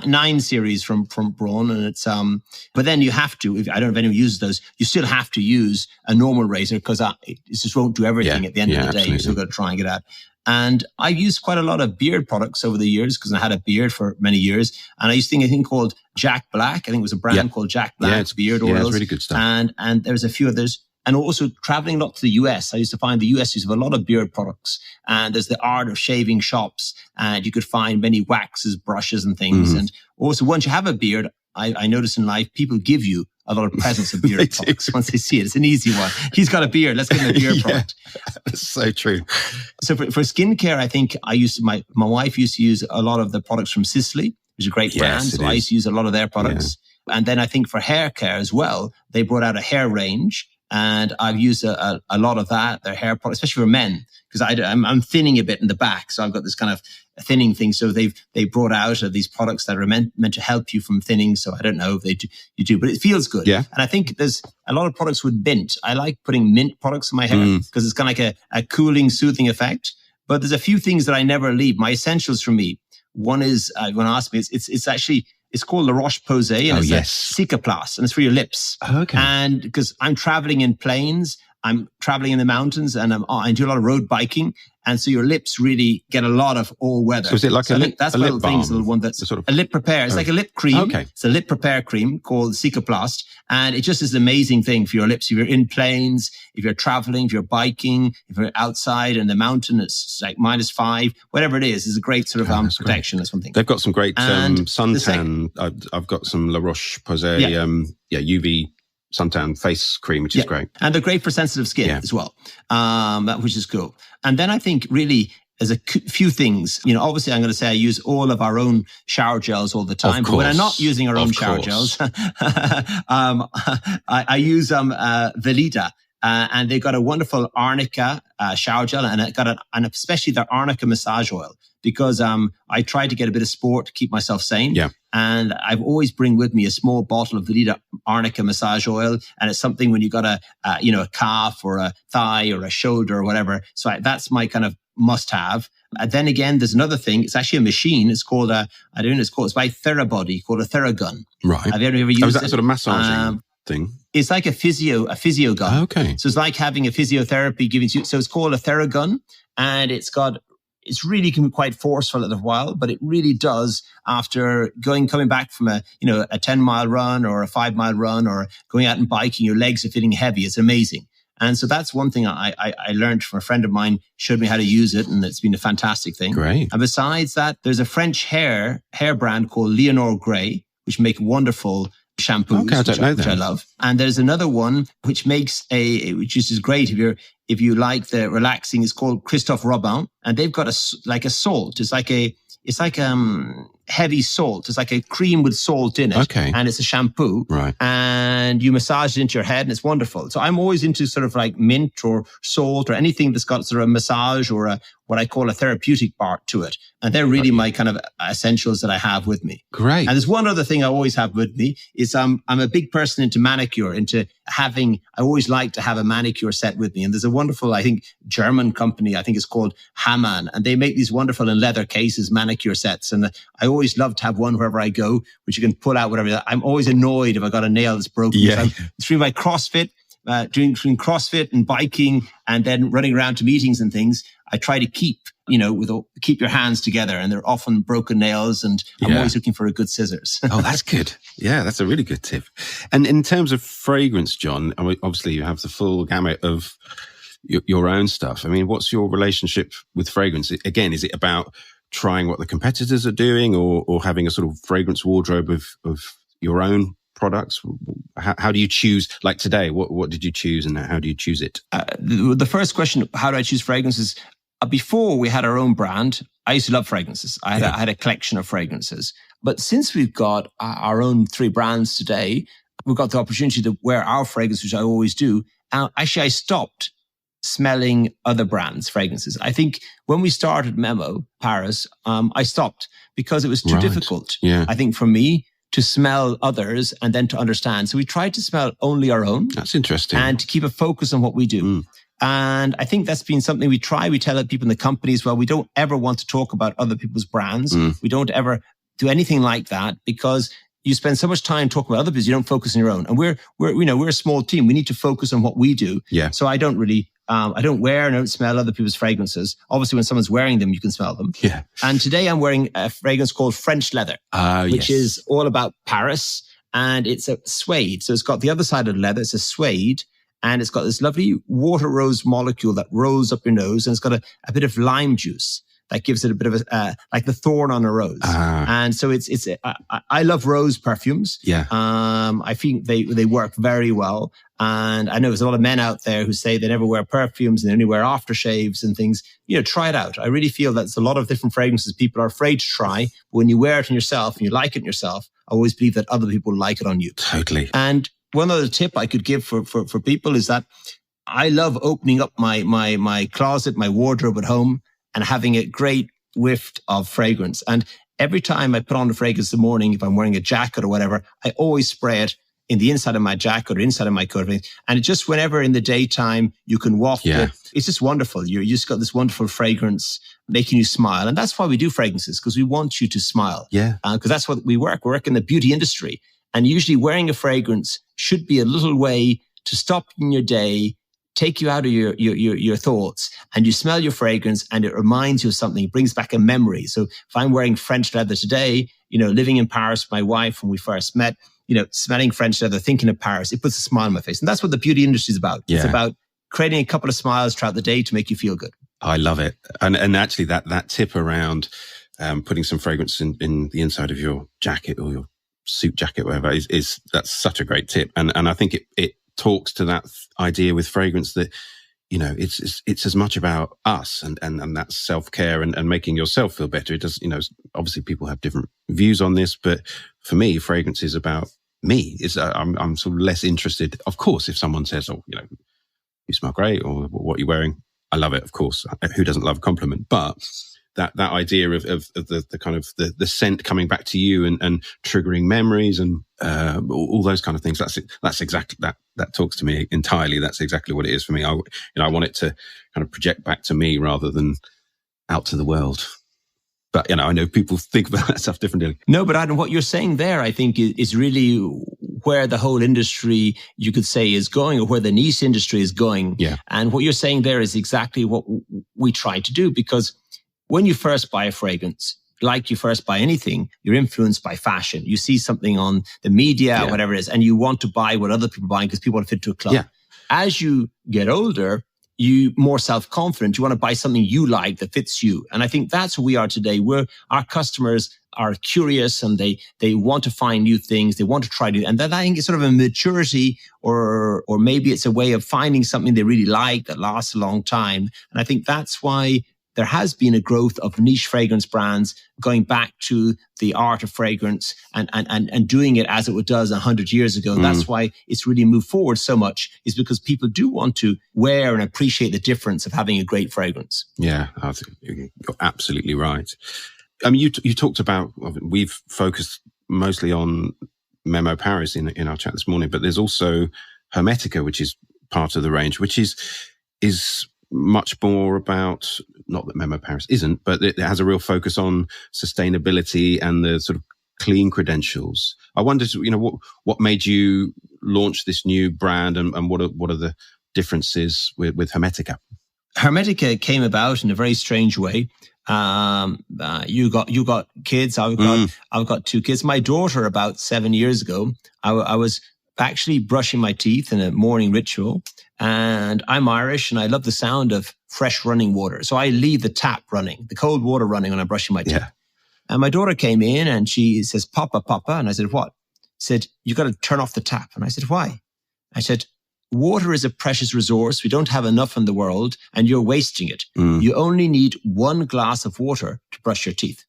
9 series from Braun. And it's, but then you have to, I don't know if anyone uses those, you still have to use a normal razor because it just won't do everything at the end of the day. Absolutely. You've still got to try and get out. And I used quite a lot of beard products over the years because I had a beard for many years. And I used a thing called Jack Black. I think it was a brand called Jack Black. Yeah, it's beard oils. Yeah, it's really good stuff. And there's a few others. And also traveling a lot to the US, I used to find the US used a lot of beard products. And there's the art of shaving shops. And you could find many waxes, brushes and things. And also once you have a beard, I notice in life, people give you a lot of presents of beard products once they see it. It's an easy one. He's got a beard. Let's give him a beard product. That's so true. So for skincare, I think I used to, my wife used to use a lot of the products from Sisley, which is a great brand. So I used to use a lot of their products. Yeah. And then I think for hair care as well, they brought out a hair range. And I've used a lot of that, their hair products, especially for men, because I'm thinning a bit in the back. So I've got this kind of thinning thing. So they brought out these products that are meant to help you from thinning. So I don't know if you do, but it feels good. Yeah. And I think there's a lot of products with mint. I like putting mint products in my hair because it's kind of like a cooling, soothing effect. But there's a few things that I never leave. My essentials for me. One is, when I ask me, it's called the Roche Posay, and it's Cicaplast, and it's for your lips. Okay. And because I'm traveling in planes, I'm traveling in the mountains, and I do a lot of road biking, and so your lips really get a lot of all weather. So is it like a lip balm? The one that's a lip repair. It's like a lip cream. Okay. It's a lip repair cream called Cicaplast, and it just is an amazing thing for your lips. If you're in planes, if you're traveling, if you're biking, if you're outside in the mountain, it's like -5, whatever it is. It's a great sort of protection. Great. That's one thing. They've got some great suntan. I've got some La Roche Posay UV suntan face cream, which is great. And they're great for sensitive skin as well, which is cool. And then I think really there's a few things. Obviously I'm going to say I use all of our own shower gels all the time. But when I'm not using our own shower gels, I use Weleda. And they've got a wonderful Arnica shower gel, and and especially their Arnica massage oil, because I try to get a bit of sport to keep myself sane. Yeah. And I've always bring with me a small bottle of Weleda Arnica massage oil, and it's something when you got a calf or a thigh or a shoulder or whatever. So that's my kind of must-have. And then again, there's another thing. It's actually a machine. It's called it's by Therabody, called a Thera-gun. Right. Have you ever used it? Is that sort of massaging thing? It's like a physio gun. Okay. So it's like having a physiotherapy giving you. So it's called a Thera-gun, and it's really can be quite forceful at a while, but it really does after coming back from a 10-mile run or a 5-mile run or going out and biking, your legs are feeling heavy. It's amazing. And so that's one thing I learned from a friend of mine, showed me how to use it, and it's been a fantastic thing. Great. And besides that, there's a French hair brand called Leonor Grey, which make wonderful shampoos, which I love. And there's another one which which is great if you like the relaxing. It's called Christophe Robin, and they've got a salt. It's like heavy salt. It's like a cream with salt in it. Okay. And it's a shampoo. Right. And you massage it into your head, and it's wonderful. So I'm always into sort of like mint or salt or anything that's got sort of a massage or what I call a therapeutic part to it. And they're really my kind of essentials that I have with me. Great. And there's one other thing I always have with me is I'm a big person into manicure, I always like to have a manicure set with me. And there's a wonderful, I think, German company, I think it's called Hammann, and they make these wonderful in leather cases manicure sets. And I always love to have one wherever I go, which you can pull out whatever. I'm always annoyed if I got a nail that's broken. Yeah. So through my CrossFit, doing CrossFit and biking and then running around to meetings and things, I try to keep your hands together, and they're often broken nails, and I'm always looking for a good scissors. Oh, that's good. Yeah, that's a really good tip. And in terms of fragrance, John, I mean, obviously you have the full gamut of your own stuff. I mean, what's your relationship with fragrance? Again, is it about trying what the competitors are doing or having a sort of fragrance wardrobe of your own products? How do you choose? Like today, what did you choose and how do you choose it? The first question, how do I choose fragrances? Before we had our own brand, I used to love fragrances. I had a collection of fragrances. But since we've got our own 3 brands today, we've got the opportunity to wear our fragrance, which I always do. Actually, I stopped smelling other brands' fragrances. I think when we started Memo Paris, I stopped because it was too difficult. Yeah. I think for me to smell others and then to understand. So we tried to smell only our own. That's interesting. And to keep a focus on what we do. And I think that's been something we try. We tell people in the company as well, we don't ever want to talk about other people's brands. We don't ever do anything like that because you spend so much time talking about other people, you don't focus on your own. And we're a small team. We need to focus on what we do. Yeah. So I don't really, I don't wear and I don't smell other people's fragrances. Obviously, when someone's wearing them, you can smell them. Yeah. And today I'm wearing a fragrance called French Leather, which is all about Paris. And it's a suede. So it's got the other side of the leather. It's a suede. And it's got this lovely water rose molecule that rolls up your nose. And it's got a bit of lime juice that gives it a bit of like the thorn on a rose. And so I love rose perfumes. Yeah. I think they work very well. And I know there's a lot of men out there who say they never wear perfumes and they only wear aftershaves and things. Try it out. I really feel that's a lot of different fragrances people are afraid to try. But when you wear it on yourself and you like it on yourself, I always believe that other people like it on you. Totally. And one other tip I could give for people is that I love opening up my closet, my wardrobe at home and having a great whiff of fragrance. And every time I put on the fragrance in the morning, if I'm wearing a jacket or whatever, I always spray it in the inside of my jacket or inside of my coat. And it just whenever in the daytime you can waft it. It's just wonderful. You just got this wonderful fragrance making you smile. And that's why we do fragrances, because we want you to smile. Yeah. Because that's what we work. We work in the beauty industry. And usually wearing a fragrance should be a little way to stop in your day, take you out of your thoughts, and you smell your fragrance and it reminds you of something. It brings back a memory. So if I'm wearing French leather today, living in Paris with my wife when we first met, smelling French leather, thinking of Paris, it puts a smile on my face. And that's what the beauty industry is about. Yeah. It's about creating a couple of smiles throughout the day to make you feel good. I love it. And actually that tip around putting some fragrance in the inside of your jacket or your suit jacket, whatever, is that's such a great tip. And I think it talks to that idea with fragrance that, it's as much about us and that's self-care and making yourself feel better. It does, obviously people have different views on this, but for me, fragrance is about me. I'm sort of less interested. Of course, if someone says, you smell great or what you're wearing, I love it. Of course, who doesn't love a compliment? But that idea of the kind of the scent coming back to you and triggering memories and all those kind of things. That's exactly that talks to me entirely. That's exactly what it is for me. I want it to kind of project back to me rather than out to the world. But I know people think about that stuff differently. No, but Adam, what you're saying there, I think, is really where the whole industry, you could say, is going, or where the niche industry is going. Yeah. And what you're saying there is exactly what we try to do, because when you first buy a fragrance, like you first buy anything, you're influenced by fashion. You see something on the media, or whatever it is, and you want to buy what other people are buying because people want to fit to a club. Yeah. As you get older, you more self-confident. You want to buy something you like that fits you. And I think that's who we are today. Our customers are curious and they want to find new things. They want to try new, and that I think is sort of a maturity, or maybe it's a way of finding something they really like that lasts a long time. And I think that's why there has been a growth of niche fragrance brands going back to the art of fragrance and doing it as it does 100 years ago. That's why it's really moved forward so much, is because people do want to wear and appreciate the difference of having a great fragrance. Yeah, I think you're absolutely right. I mean, you talked about, we've focused mostly on Memo Paris in our chat this morning, but there's also Hermetica, which is part of the range, which is much more about, not that Memo Paris isn't, but it has a real focus on sustainability and the sort of clean credentials. I wondered, what made you launch this new brand, and what are the differences with Hermetica? Hermetica came about in a very strange way. You got kids. I've got 2 kids. My daughter, about 7 years ago, I was actually brushing my teeth in a morning ritual, and I'm Irish and I love the sound of fresh running water. So I leave the tap running, the cold water running when I'm brushing my teeth. Yeah. And my daughter came in and she says, Papa. And I said, what? She said, you got to turn off the tap. And I said, why? I said, water is a precious resource. We don't have enough in the world and you're wasting it. You only need 1 glass of water to brush your teeth.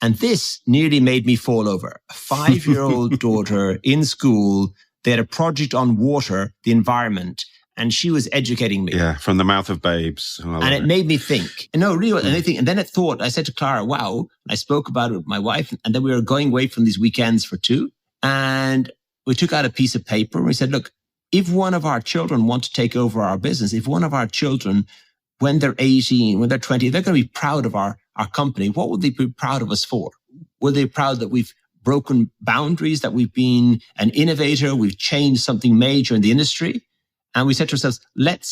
And this nearly made me fall over. A 5-year-old daughter in school, they had a project on water, the environment, and she was educating me. Yeah, from the mouth of babes. And it made me think. No, really, anything. And then I said to Clara, wow. I spoke about it with my wife, and then we were going away from these weekends for 2. And we took out a piece of paper and we said, look, if one of our children want to take over our business, if one of our children, when they're 18, when they're 20, they're going to be proud of our company, what would they be proud of us for? Were they proud that we've broken boundaries, that we've been an innovator, we've changed something major in the industry? And we said to ourselves,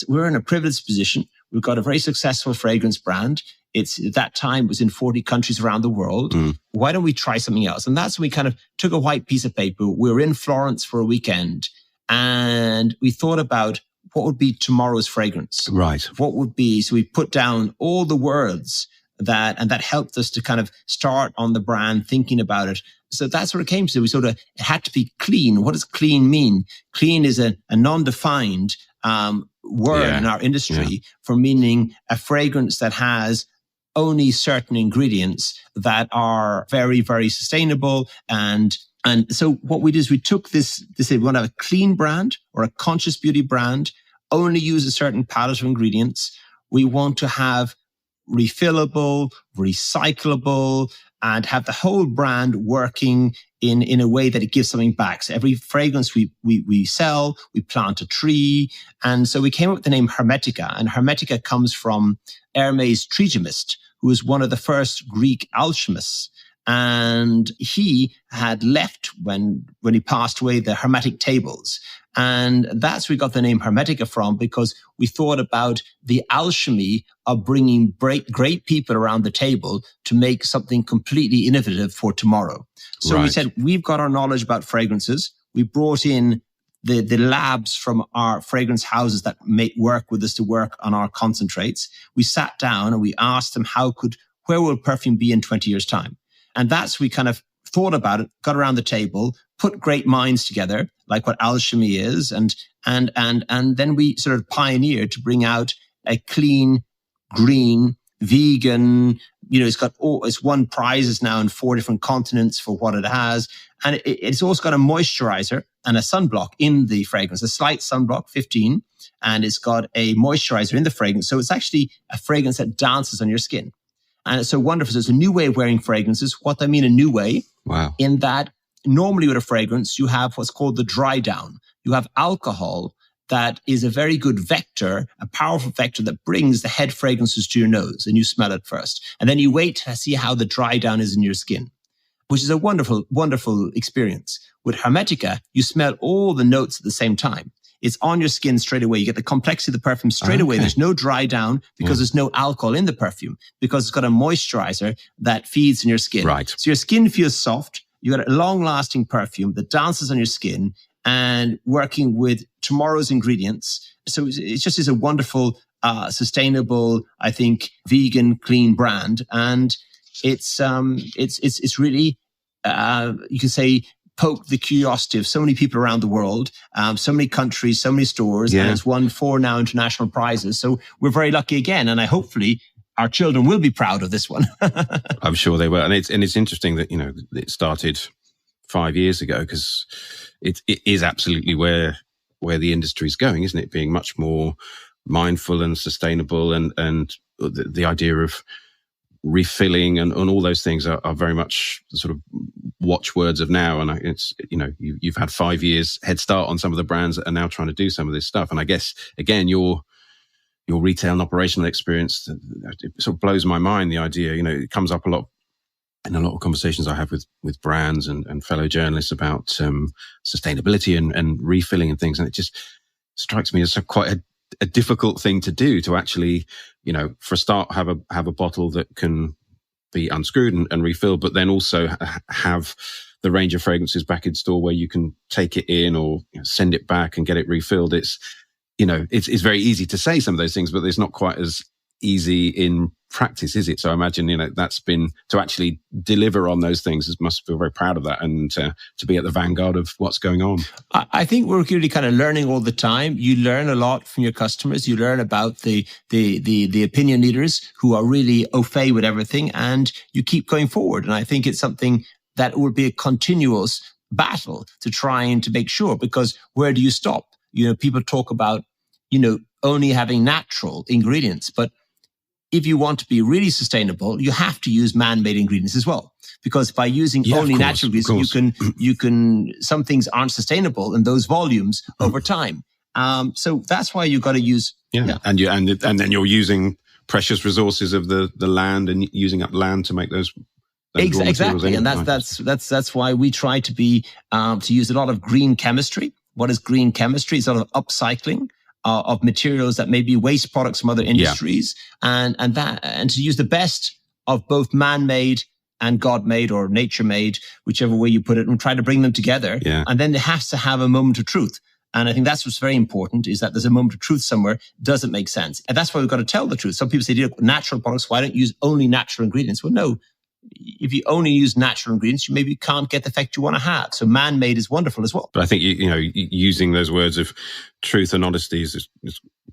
we're in a privileged position. We've got a very successful fragrance brand. At that time, it was in 40 countries around the world. Why don't we try something else? And that's when we kind of took a white piece of paper. We were in Florence for a weekend and we thought about what would be tomorrow's fragrance. Right. What would be, so we put down all the words and that helped us to kind of start on the brand, thinking about it. So that's what it came to. It had to be clean. What does clean mean? Clean is a non-defined word in our industry for meaning a fragrance that has only certain ingredients that are very, very sustainable. And so what we did is we took this, we want to have a clean brand or a conscious beauty brand, only use a certain palette of ingredients. We want to have refillable, recyclable, and have the whole brand working in a way that it gives something back. So every fragrance we sell, we plant a tree. And so we came up with the name Hermetica. And Hermetica comes from Hermes Trismegistus, who was one of the first Greek alchemists. And he had left when he passed away the Hermetic tables. And that's where we got the name Hermetica from, because we thought about the alchemy of bringing great people around the table to make something completely innovative for tomorrow. So we said, we've got our knowledge about fragrances. We brought in the labs from our fragrance houses that work with us to work on our concentrates. We sat down and we asked them where will perfume be in 20 years' time? And that's, we kind of thought about it, got around the table, put great minds together, like what alchemy is. And then we sort of pioneered to bring out a clean, green, vegan, it's won prizes now in 4 different continents for what it has. And it's also got a moisturizer and a sunblock in the fragrance, a slight sunblock, 15, and it's got a moisturizer in the fragrance. So it's actually a fragrance that dances on your skin. And it's so wonderful. So it's a new way of wearing fragrances. What I mean, a new way, in that normally with a fragrance, you have what's called the dry down. You have alcohol that is a very good vector, a powerful vector that brings the head fragrances to your nose, and you smell it first. And then you wait to see how the dry down is in your skin, which is a wonderful, wonderful experience. With Hermetica, you smell all the notes at the same time. It's on your skin straight away. You get the complexity of the perfume straight away. There's no dry down because there's no alcohol in the perfume, because it's got a moisturizer that feeds in your skin. Right. So your skin feels soft. You got a long-lasting perfume that dances on your skin and working with tomorrow's ingredients. So it just is a wonderful, sustainable, I think, vegan, clean brand. And it's really, you can say, poke the curiosity of so many people around the world, so many countries, so many stores, and it's won 4 now international prizes. So we're very lucky again, and hopefully our children will be proud of this one. I'm sure they will, and it's interesting that it started 5 years ago, because it is absolutely where the industry is going, isn't it? Being much more mindful and sustainable, and the idea of refilling and all those things are very much the sort of watchwords of now. And it's, you've had 5 years head start on some of the brands that are now trying to do some of this stuff. And I guess, again, your retail and operational experience, it sort of blows my mind, the idea, it comes up a lot in a lot of conversations I have with brands and fellow journalists about sustainability and refilling and things. And it just strikes me as quite a difficult thing to do, to actually, for a start, have a bottle that can be unscrewed and refilled, but then also have the range of fragrances back in store where you can take it in or send it back and get it refilled. It's very easy to say some of those things, but it's not quite as easy in practice, is it? So I imagine, that's been to actually deliver on those things. Must feel very proud of that, and to be at the vanguard of what's going on. I think we're really kind of learning all the time. You learn a lot from your customers. You learn about the opinion leaders who are really au fait with everything, and you keep going forward. And I think it's something that will be a continuous battle to try and to make sure, because where do you stop? People talk about, only having natural ingredients, but if you want to be really sustainable, you have to use man-made ingredients as well. Because by using only natural ingredients, you can, some things aren't sustainable in those volumes over time. So that's why you've got to use. And then you're using precious resources of the land and using up land to make those. Exactly. And that's why we try to be, to use a lot of green chemistry. What is green chemistry? It's sort of upcycling of materials that may be waste products from other industries, and to use the best of both man-made and God-made or nature-made, whichever way you put it, and try to bring them together. Yeah. And then it has to have a moment of truth. And I think that's what's very important, is that there's a moment of truth somewhere. Doesn't make sense. And that's why we've got to tell the truth. Some people say, natural products, why don't you use only natural ingredients? Well, no. If you only use natural ingredients, you maybe can't get the effect you want to have. So man-made is wonderful as well. But I think, using those words of truth and honesty is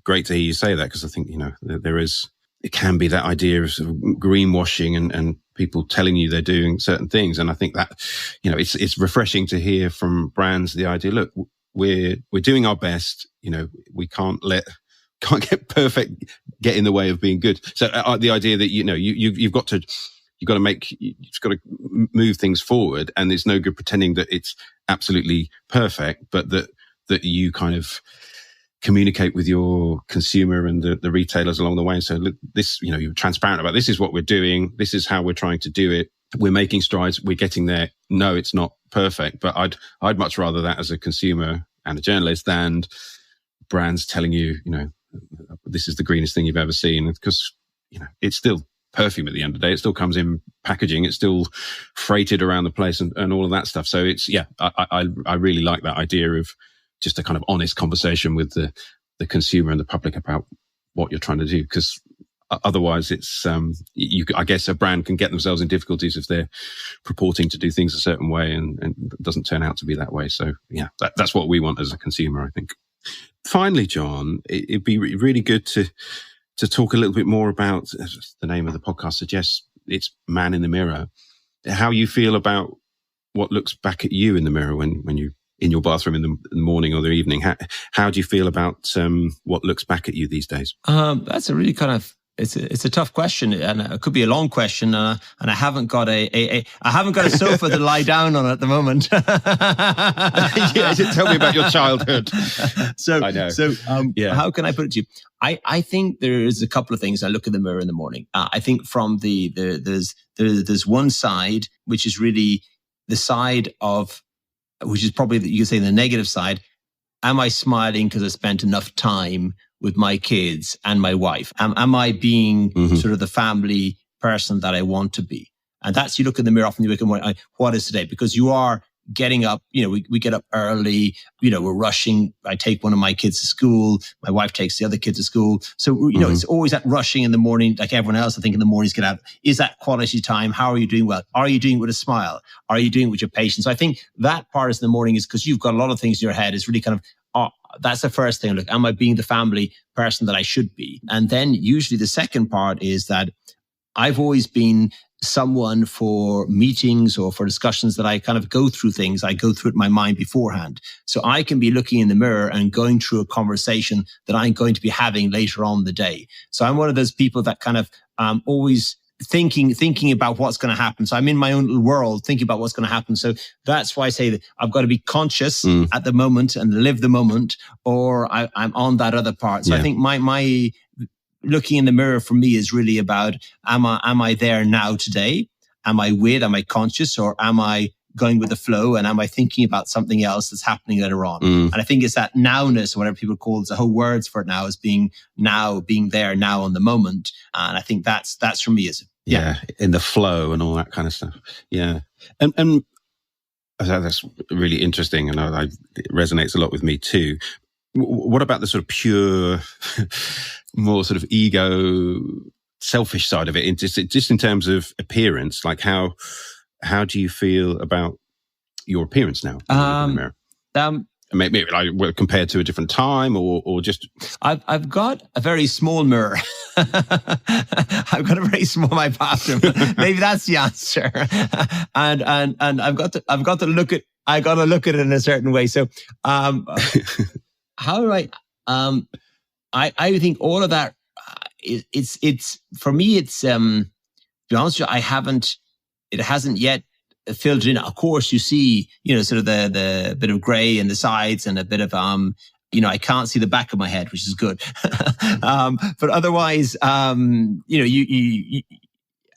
great to hear you say that, because I think, it can be that idea of sort of greenwashing and people telling you they're doing certain things. And I think that, it's refreshing to hear from brands the idea, look, we're doing our best, we can't get perfect get in the way of being good. So the idea that, you've got to move things forward, and there's no good pretending that it's absolutely perfect, but that you kind of communicate with your consumer and the retailers along the way. And so this, you're transparent about, this is what we're doing. This is how we're trying to do it. We're making strides. We're getting there. No, it's not perfect, but I'd much rather that as a consumer and a journalist than brands telling you, this is the greenest thing you've ever seen, because, it's still perfume at the end of the day. It still comes in packaging. It's still freighted around the place and all of that stuff. So it's, I really like that idea of just a kind of honest conversation with the consumer and the public about what you're trying to do. Because otherwise it's, I guess a brand can get themselves in difficulties if they're purporting to do things a certain way and it doesn't turn out to be that way. So that's what we want as a consumer, I think. Finally, John, it'd be really good to talk a little bit more about, as the name of the podcast suggests, it's Man in the Mirror. How you feel about what looks back at you in the mirror when you're in your bathroom in the morning or the evening. How do you feel about what looks back at you these days? That's a really kind of, it's a tough question, and it could be a long question. And I haven't got I haven't got a sofa to lie down on at the moment. Tell me about your childhood. I know. How can I put it to you? I think there is a couple of things. I look in the mirror in the morning. I think from there's one side, which is really the side of, which is probably, you can say, the negative side. Am I smiling because I spent enough time with my kids and my wife? Am I being sort of the family person that I want to be? And that's, you look in the mirror often, you wake up and wonder, what is today? Because you are getting up, we get up early, we're rushing. I take one of my kids to school. My wife takes the other kid to school. So, it's always that rushing in the morning, like everyone else. I think in the mornings get out. Is that quality time? How are you doing well? Are you doing it with a smile? Are you doing it with your patience? So I think that part is in the morning, is because you've got a lot of things in your head, is really kind of, that's the first thing. Look, am I being the family person that I should be? And then usually the second part is that I've always been someone for meetings or for discussions that I kind of go through things. I go through it in my mind beforehand. So I can be looking in the mirror and going through a conversation that I'm going to be having later on in the day. So I'm one of those people that kind of always thinking about what's going to happen. So I'm in my own little world thinking about what's going to happen. So that's why I say that I've got to be conscious at the moment and live the moment, or I'm on that other part. So I think my looking in the mirror for me is really about, am I there now today? Am I conscious, or am I going with the flow, and am I thinking about something else that's happening later on? And I think it's that nowness, or whatever people call it, the whole words for it now, is being there now on the moment. And I think that's for me is in the flow and all that kind of stuff. Yeah. And that's really interesting, and it resonates a lot with me too. What about the sort of pure, more sort of ego selfish side of it, just in terms of appearance, like how do you feel about your appearance now in the mirror? Maybe like compared to a different time, or just I've got a very small mirror. I've got a very small my bathroom. Maybe that's the answer. And I've got to look at it in a certain way. So how do I think all of that it's for me it's to be honest with you, it hasn't yet filtered in. Of course, you see, sort of the bit of grey in the sides and a bit of, I can't see the back of my head, which is good. But otherwise, it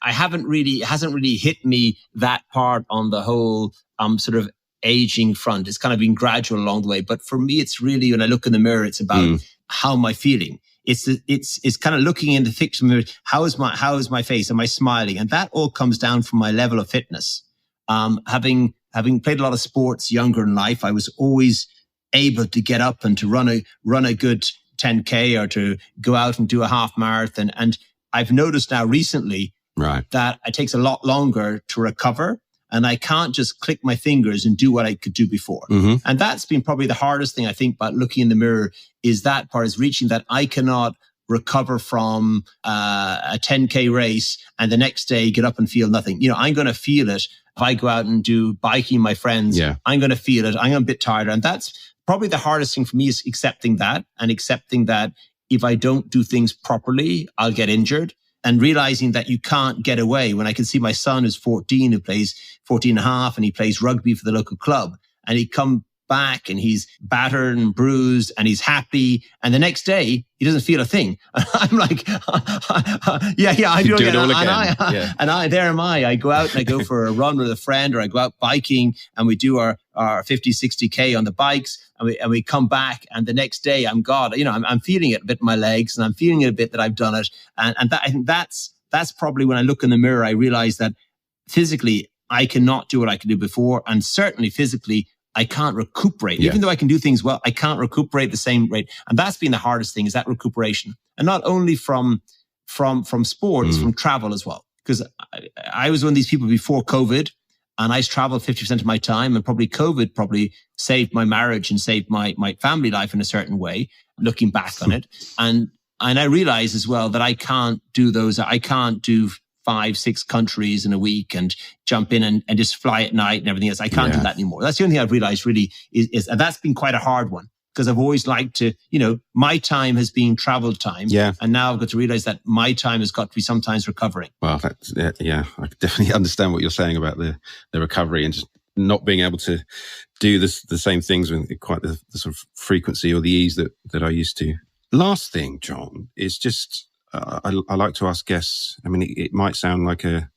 hasn't really hit me that part on the whole, sort of aging front. It's kind of been gradual along the way. But for me, it's really, when I look in the mirror, it's about how am I feeling? It's kind of looking in the fixed mirror. How is my face? Am I smiling? And that all comes down from my level of fitness. Having played a lot of sports younger in life, I was always able to get up and to run a good 10K or to go out and do a half marathon. And I've noticed now recently that it takes a lot longer to recover, and I can't just click my fingers and do what I could do before. Mm-hmm. And that's been probably the hardest thing I think about looking in the mirror, is that part, is reaching that I cannot recover from a 10K race and the next day get up and feel nothing. I'm going to feel it. If I go out and do biking with my friends, I'm going to feel it. I'm a bit tired. And that's probably the hardest thing for me, is accepting that if I don't do things properly, I'll get injured. And realizing that you can't get away. When I can see my son, who's 14, who plays 14 and a half, and he plays rugby for the local club, and he come back and he's battered and bruised and he's happy, and the next day he doesn't feel a thing. I'm like, I do it all again. And there am I. I go out and I go for a run with a friend, or I go out biking and we do our 50, 60K on the bikes, and we come back, and the next day I'm feeling it a bit in my legs, and I'm feeling it a bit that I've done it. And that, I think that's probably when I look in the mirror, I realize that physically I cannot do what I could do before. And certainly physically, I can't recuperate. Even though I can do things well, I can't recuperate the same rate. And that's been the hardest thing, is that recuperation. And not only from sports, from travel as well. Because I was one of these people before COVID, and I traveled 50% of my time, and probably COVID probably saved my marriage and saved my family life in a certain way, looking back on it. And I realize as well that I can't do those. I can't do 5-6 countries in a week and jump in and just fly at night and everything else. I can't do that anymore. That's the only thing I've realized really is, and that's been quite a hard one, because I've always liked to, my time has been travel time. Yeah. And now I've got to realize that my time has got to be sometimes recovering. Well, that's, I definitely understand what you're saying about the recovery and just not being able to do the same things with quite the sort of frequency or the ease that I used to. Last thing, John, is just, I like to ask guests, I mean, it might sound like a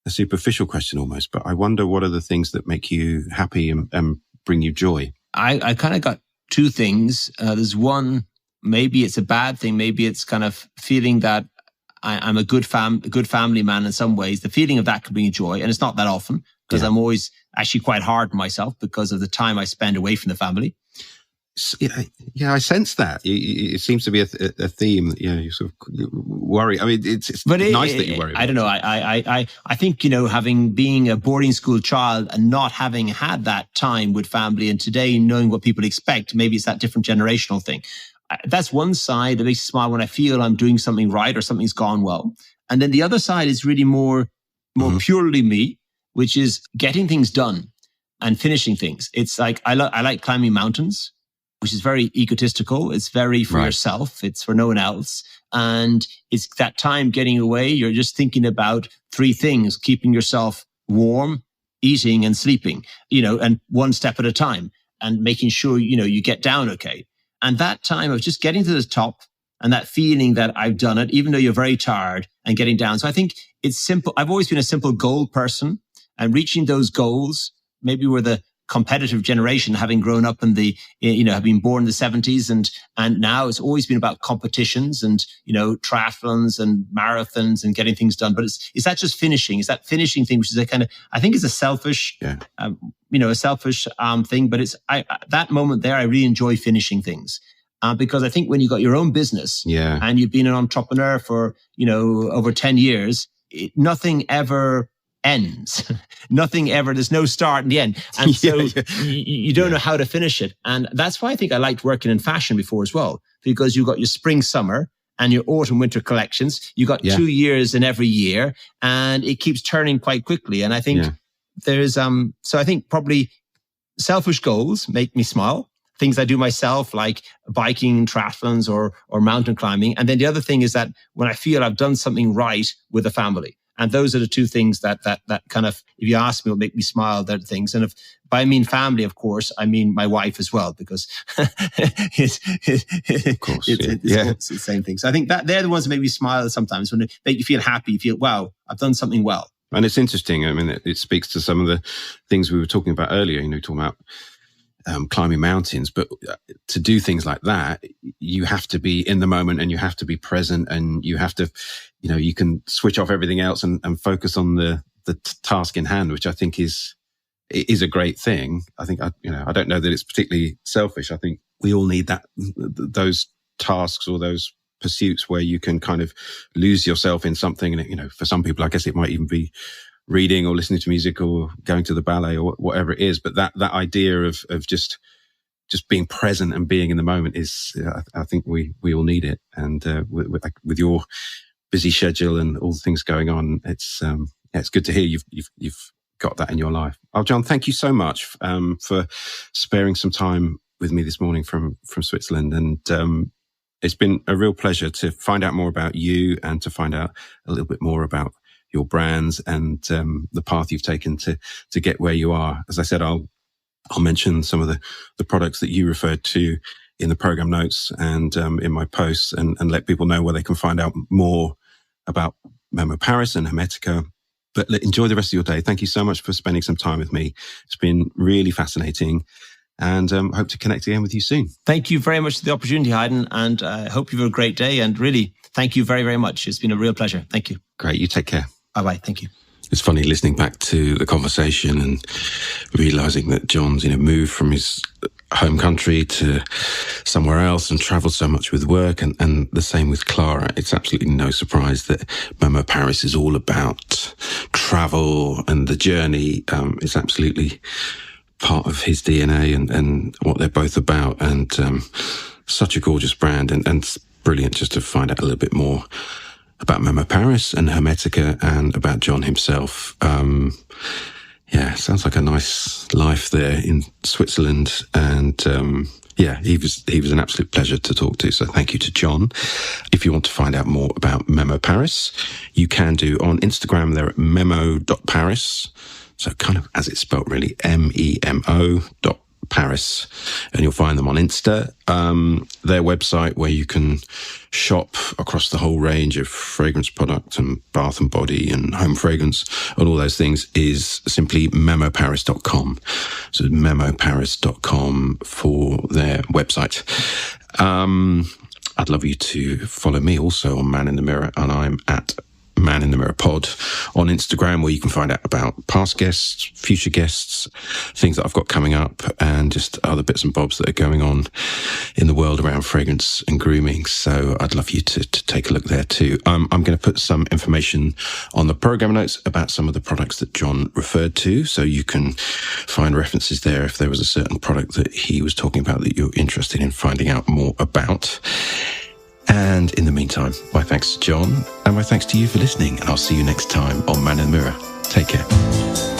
superficial question almost, but I wonder what are the things that make you happy and bring you joy? I kind of got two things. There's one, maybe it's a bad thing. Maybe it's kind of feeling that I'm a good family man in some ways. The feeling of that can bring you joy. And it's not that often, because I'm always actually quite hard on myself because of the time I spend away from the family. Yeah, I sense that. It seems to be a theme that, you sort of worry. I mean, it's nice that you worry. I don't know. I think, being a boarding school child and not having had that time with family, and today knowing what people expect, maybe it's that different generational thing. That's one side that makes me smile when I feel I'm doing something right or something's gone well. And then the other side is really more purely me, which is getting things done and finishing things. It's like, I like climbing mountains, which is very egotistical. It's very for yourself. It's for no one else. And it's that time getting away. You're just thinking about 3 things: keeping yourself warm, eating, and sleeping, and one step at a time, and making sure, you get down okay. And that time of just getting to the top and that feeling that I've done it, even though you're very tired, and getting down. So I think it's simple. I've always been a simple goal person, and reaching those goals, maybe we're the competitive generation, having grown up in have been born in the 70s, and now it's always been about competitions and, triathlons and marathons and getting things done. But is that just finishing? Is that finishing thing, which is a kind of, I think it's a selfish, a selfish thing, but it's, that moment there, I really enjoy finishing things. because I think when you got your own business and you've been an entrepreneur for, over 10 years, nothing ever ends. Nothing ever, there's no start and the end. And so you don't know how to finish it. And that's why I think I liked working in fashion before as well, because you got your spring, summer and your autumn, winter collections. You got 2 years in every year and it keeps turning quite quickly. And I think there's, so I think probably selfish goals make me smile. Things I do myself, like biking, triathlons or mountain climbing. And then the other thing is that when I feel I've done something right with a family. And those are the two things that kind of, if you ask me, will make me smile, they're the things. And if by I mean family, of course, I mean my wife as well, because it's the same thing. So I think that they're the ones that make me smile sometimes, when they make you feel happy, you feel, wow, I've done something well. And it's interesting. I mean, it speaks to some of the things we were talking about earlier, talking about climbing mountains, but to do things like that, you have to be in the moment and you have to be present and you have to, you can switch off everything else and focus on the task in hand, which I think is a great thing. I think, I don't know that it's particularly selfish. I think we all need those tasks or those pursuits where you can kind of lose yourself in something. And, for some people, I guess it might even be reading or listening to music or going to the ballet or whatever it is. But that idea of just being present and being in the moment is, I think we all need it. And with your busy schedule and all the things going on, it's good to hear you've got that in your life. Oh, John, thank you so much for sparing some time with me this morning from Switzerland. And it's been a real pleasure to find out more about you and to find out a little bit more about your brands and the path you've taken to get where you are. As I said, I'll mention some of the products that you referred to in the program notes and in my posts and let people know where they can find out more about Memo Paris and Hermetica. But enjoy the rest of your day. Thank you so much for spending some time with me. It's been really fascinating and hope to connect again with you soon. Thank you very much for the opportunity, Hayden, and I hope you have a great day. And really, thank you very, very much. It's been a real pleasure. Thank you. Great. You take care. Bye-bye. Thank you. It's funny listening back to the conversation and realizing that John's, moved from his home country to somewhere else and traveled so much with work and the same with Clara. It's absolutely no surprise that Memo Paris is all about travel and the journey. It's absolutely part of his DNA and what they're both about. And such a gorgeous brand and it's brilliant just to find out a little bit more about Memo Paris and Hermetica and about John himself. Sounds like a nice life there in Switzerland. And he was an absolute pleasure to talk to. So thank you to John. If you want to find out more about Memo Paris, you can do on Instagram. They're at memo.paris. So kind of as it's spelt really, memo.paris. And you'll find them on Insta. Their website where you can shop across the whole range of fragrance product and bath and body and home fragrance and all those things is simply memoparis.com. So memoparis.com for their website. I'd love you to follow me also on Man in the Mirror, and I'm at Man in the Mirror Pod on Instagram, where you can find out about past guests, future guests, things that I've got coming up, and just other bits and bobs that are going on in the world around fragrance and grooming. So I'd love you to take a look there too. I'm going to put some information on the program notes about some of the products that John referred to, so you can find references there if there was a certain product that he was talking about that you're interested in finding out more about. And in the meantime, my thanks to John and my thanks to you for listening. And I'll see you next time on Man in the Mirror. Take care.